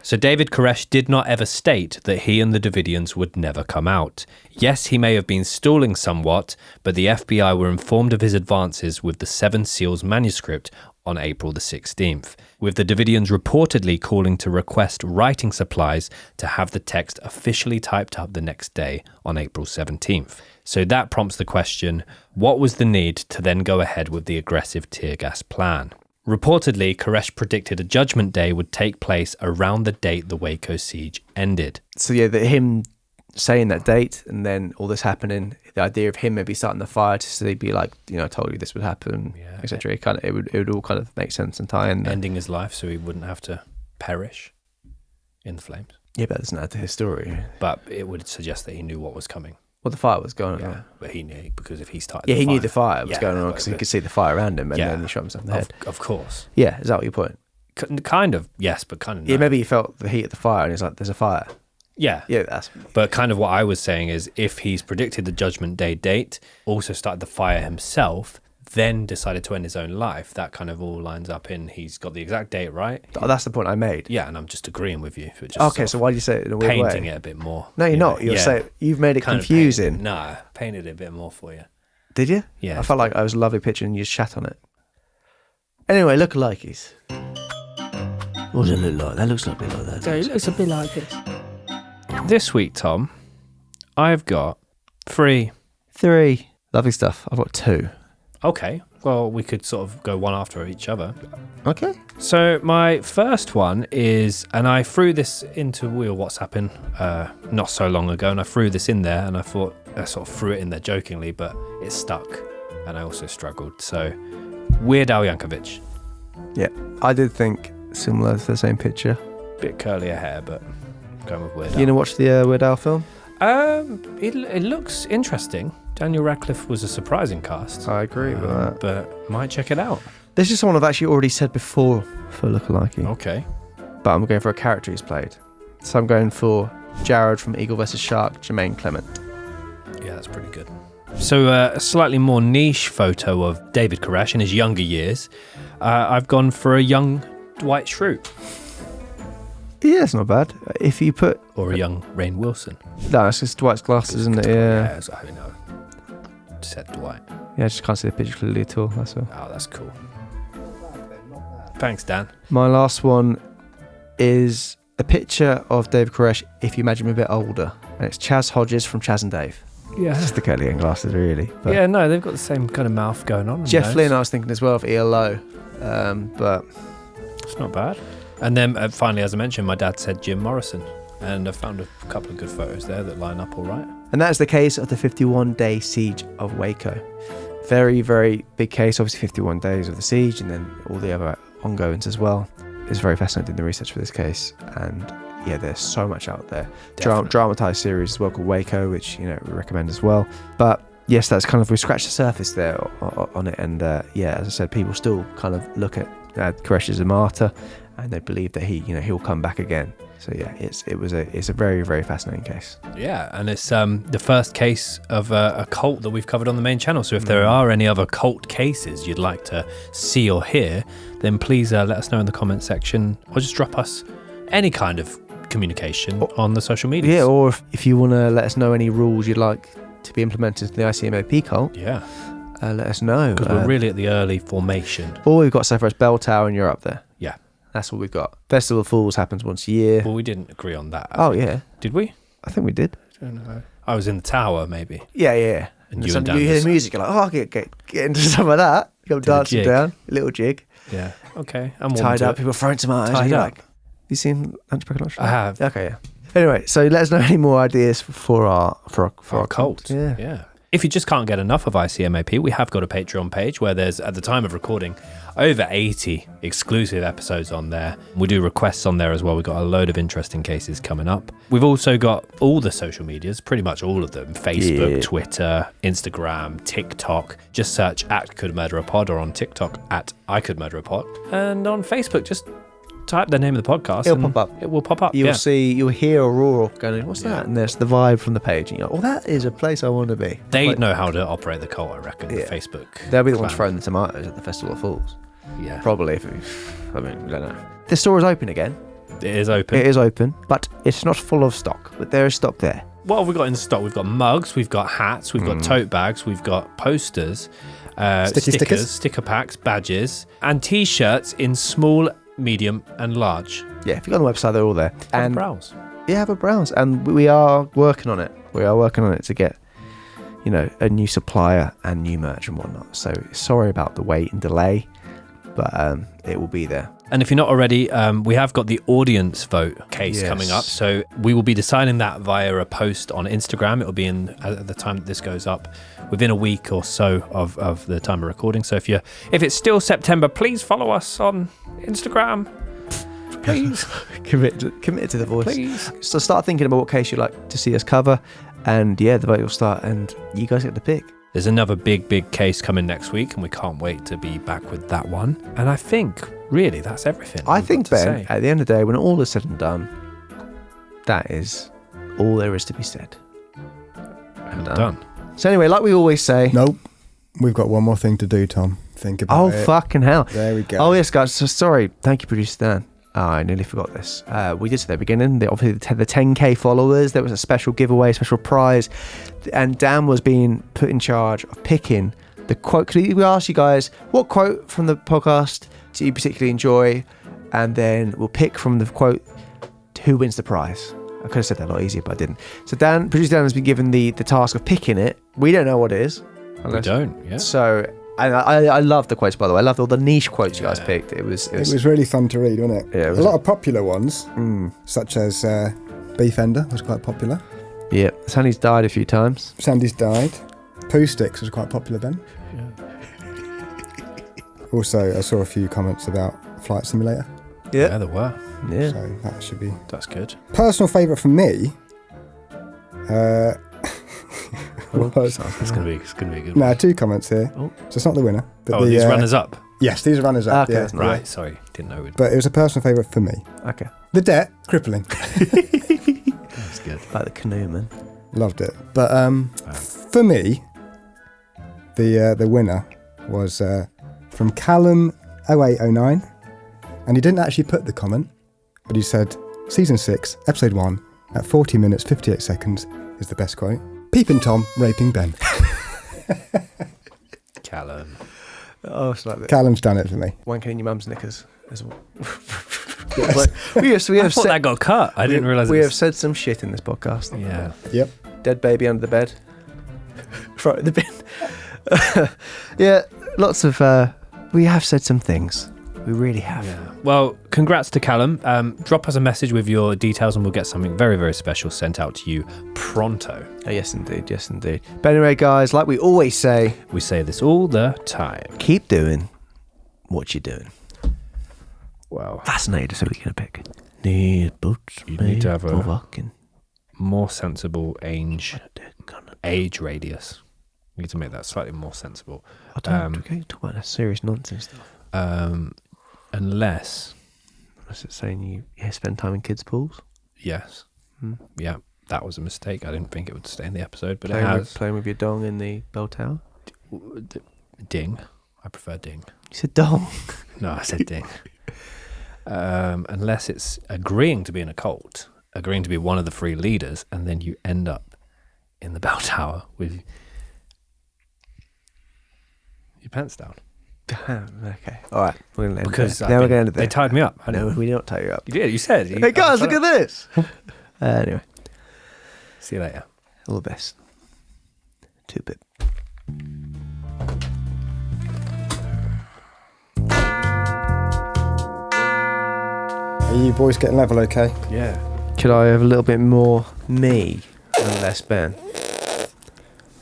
S6: So David Koresh did not ever state that he and the Davidians would never come out. Yes, he may have been stalling somewhat, but the FBI were informed of his advances with the Seven Seals manuscript on April the 16th, with the Davidians reportedly calling to request writing supplies to have the text officially typed up the next day on April 17th. So that prompts the question, what was the need to then go ahead with the aggressive tear gas plan? Reportedly, Koresh predicted a judgment day would take place around the date the Waco Siege ended.
S4: So yeah, him saying that date and then all this happening, the idea of him maybe starting the fire to be like, I told you this would happen, etc. It would all kind of make sense and tie in there.
S6: Ending his life so he wouldn't have to perish in the flames.
S4: Yeah, but that doesn't add to his story.
S6: But it would suggest that he knew what was coming.
S4: Well, the fire was going on.
S6: Yeah, but he knew because if he started.
S4: Yeah, he knew the fire was going on because he could see the fire around him, and then he shot himself in the head.
S6: Of course.
S4: Yeah, is that what your point?
S6: Kind of, yes, but kind of. No.
S4: Yeah, maybe he felt the heat of the fire, and he's like, "There's a fire."
S6: Yeah,
S4: that's.
S6: But kind of what I was saying is, if he's predicted the Judgment Day date, also started the fire himself, then decided to end his own life, that kind of all lines up in he's got the exact date right.
S4: Oh, that's the point I made.
S6: Yeah, and I'm just agreeing with you.
S4: Okay, so why do you say it in a weird way?
S6: Painting it a bit more.
S4: No, you're not. You're saying you've made it confusing.
S6: No, painted it a bit more for you.
S4: Did you?
S6: Yeah.
S4: I felt like I was a lovely picture and you just shat on it. Anyway, lookalikes. What does it look like? That looks a bit like that.
S8: So it looks a bit like this.
S6: This week, Tom, I've got 3.
S4: Lovely stuff. I've got 2.
S6: Okay, well, we could sort of go one after each other.
S4: Okay.
S6: So my first one is, and I threw this into We Were WhatsApping not so long ago, and I threw this in there, and I thought, I sort of threw it in there jokingly, but it stuck, and I also struggled. So, Weird Al Yankovic.
S4: Yeah, I did think similar to the same picture.
S6: Bit curlier hair, but going with Weird Al.
S4: You gonna watch the Weird Al film?
S6: It looks interesting. Daniel Radcliffe was a surprising cast.
S4: I agree with that.
S6: But might check it out.
S4: This is someone I've actually already said before for lookalike.
S6: Okay.
S4: But I'm going for a character he's played. So I'm going for Jared from Eagle vs. Shark, Jermaine Clement.
S6: Yeah, that's pretty good. So a slightly more niche photo of David Koresh in his younger years. I've gone for a young Dwight Schrute.
S4: Yeah, it's not bad. If you put...
S6: Or a young Rainn Wilson.
S4: No, it's just Dwight's glasses, isn't it? Yeah.
S6: I know. Said Dwight.
S4: Yeah, I just can't see the picture clearly at all, that's all.
S6: Oh, that's cool. Thanks, Dan.
S4: My last one is a picture of David Koresh if you imagine him a bit older. And it's Chaz Hodges from Chaz and Dave.
S6: Yeah.
S4: It's just the curly hair glasses, really. But
S6: yeah, no, they've got the same kind of mouth going on.
S4: Jeff Lynne, I was thinking as well of ELO. But
S6: it's not bad. And then finally, as I mentioned, my dad said Jim Morrison. And I found a couple of good photos there that line up all right. And
S4: that is the case of the 51-day siege of Waco. Very, very big case. Obviously, 51 days of the siege and then all the other ongoings as well. It's very fascinating doing the research for this case. And yeah, there's so much out there. Dramatized series as well called Waco, which we recommend as well. But yes, that's kind of, we scratched the surface there on it. And yeah, as I said, people still kind of look at Koresh as a martyr and they believe that he'll come back again. So yeah, it's a very, very fascinating case. Yeah, and it's the first case of a cult that we've covered on the main channel. So if there are any other cult cases you'd like to see or hear, then please let us know in the comment section, or just drop us any kind of communication on the social media. Yeah, or if you want to let us know any rules you'd like to be implemented in the ICMAP cult. Yeah. Let us know. Because we're really at the early formation. All we've got so far is Bell Tower and you're up there. Yeah. That's what we've got. Festival of Fools happens once a year. Well, we didn't agree on that. Oh, yeah. Did we? I think we did. I don't know. I was in the tower, maybe. Yeah. And you hear the music, you're like, oh, I'll get into some of that. Go dancing down. A little jig. Yeah. Okay. I'm tied up. People throwing tomatoes. Tied up. Like, you seen Hunchback of Notre Dame? I have. Okay, yeah. Anyway, so let us know any more ideas for our cult. Yeah. If you just can't get enough of ICMAP, we have got a Patreon page where there's, at the time of recording, over 80 exclusive episodes on there. We do requests on there as well. We've got a load of interesting cases coming up. We've also got all the social medias, pretty much all of them. Facebook, Twitter, Instagram, TikTok. Just search @CouldMurderAPod or on TikTok @ICouldMurderAPod. And on Facebook, just type the name of the podcast. It'll pop up. It will pop up. You'll hear Aurora going, what's that? And there's the vibe from the page. And you're like, that is a place I want to be. They know how to operate the cult, I reckon, Facebook. They'll be the ones throwing the tomatoes at the Festival of Fools. Yeah. Probably. I don't know. The store is open again.
S6: It is open.
S4: It is open, but it's not full of stock. But there is stock there.
S6: What have we got in stock? We've got mugs, we've got hats, we've got tote bags, we've got posters, stickers, sticker packs, badges, and T-shirts in small, medium, and large.
S4: Yeah, if you go on the website, they're all there.
S6: Have a browse.
S4: Yeah, have a browse. And we are working on it. We are working on it to get, a new supplier and new merch and whatnot. So sorry about the wait and delay, but it will be there.
S6: And if you're not already, we have got the audience vote case coming up. So we will be deciding that via a post on Instagram. It will be at the time that this goes up, within a week or so of the time of recording. So if it's still September, please follow us on Instagram. Please.
S4: Commit to the voice.
S6: Please.
S4: So start thinking about what case you'd like to see us cover. And the vote will start and you guys get to pick.
S6: There's another big case coming next week and we can't wait to be back with that one. And I think, really, that's everything.
S4: I think, Ben, at the end of the day, when all is said and done, that is all there is to be said.
S6: And done.
S4: So anyway, like we always say...
S5: Nope. We've got one more thing to do, Tom. Think about it.
S4: Oh, fucking hell.
S5: There we go.
S4: Oh, yes, guys. So sorry. Thank you, producer Dan. Oh, I nearly forgot this. We did at the beginning. Obviously, the 10K followers. There was a special giveaway, special prize. And Dan was being put in charge of picking the quote. Could we ask you guys, what quote from the podcast do you particularly enjoy? And then we'll pick from the quote who wins the prize. I could have said that a lot easier, but I didn't. So producer Dan has been given the task of picking it. We don't know what it is.
S6: We don't, yeah.
S4: So... And I love the quotes, by the way. I loved all the niche quotes you guys picked. It was
S5: really fun to read, wasn't it?
S4: Yeah,
S5: a lot of popular ones, such as Beefender was quite popular.
S4: Yeah, Sandy's died a few times.
S5: Sandy's died. Poo Sticks was quite popular then. Yeah. Also, I saw a few comments about Flight Simulator.
S6: Yeah, there were.
S4: Yeah.
S5: So that should be...
S6: That's good.
S5: Personal favourite for me...
S6: It's gonna be a good
S5: No,
S6: one.
S5: 2 comments here. So it's not the winner. But
S6: these runners up.
S5: Yes, these are runners up.
S4: Okay,
S5: yeah.
S6: Right, sorry, didn't know.
S5: But it was a personal favourite for me.
S4: Okay.
S5: The Debt, crippling.
S6: That's good.
S4: Like the canoe, man.
S5: Loved it. But for me, the winner was from Callum 0809, and he didn't actually put the comment, but he said season 6, episode 1, at 40 minutes 58 seconds is the best quote. Peeping Tom, raping Ben.
S6: Callum.
S4: Oh, it's like that.
S5: Callum's done it for me.
S4: Wanking in your mum's knickers as well.
S5: Yes.
S6: I thought that got cut. I didn't realise
S4: we have said some shit in this podcast.
S6: Yeah.
S5: Yep.
S4: Dead baby under the bed. Throw it in the bin. Yeah, lots of... we have said some things. We really have.
S6: Yeah. Well, congrats to Callum. Drop us a message with your details and we'll get something very, very special sent out to you pronto.
S4: Oh, yes, indeed. Yes, indeed. But anyway, guys, like we always say...
S6: We say this all the time.
S4: Keep doing what you're doing.
S6: Well...
S4: Fascinated, so we're going to pick. Need boots
S6: You need to have a
S4: fucking
S6: more sensible age radius. We need to make that slightly more sensible.
S4: I don't okay, talk about that serious nonsense stuff.
S6: Unless
S4: it saying you spend time in kids' pools?
S6: Yes. Yeah, that was a mistake. I didn't think it would stay in the episode, but
S4: playing
S6: it has.
S4: Playing with your dong in the bell tower?
S6: Ding. I prefer ding.
S4: You said dong?
S6: No, I said ding. Unless it's agreeing to be in a cult, agreeing to be one of the 3 leaders, and then you end up in the bell tower with your pants down.
S4: Okay. All right. We're going to end
S6: because
S4: now we're going to end it there.
S6: They tied me up.
S4: No, we didn't tie you up.
S6: You did. You said.
S4: Hey, guys, look at this. Anyway.
S6: See you later.
S4: All the best. 2-bit.
S5: Are you boys getting level okay?
S6: Yeah.
S4: Could I have a little bit more me and less Ben?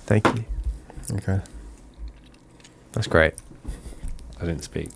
S4: Thank you.
S5: Okay.
S4: That's great.
S6: I didn't speak.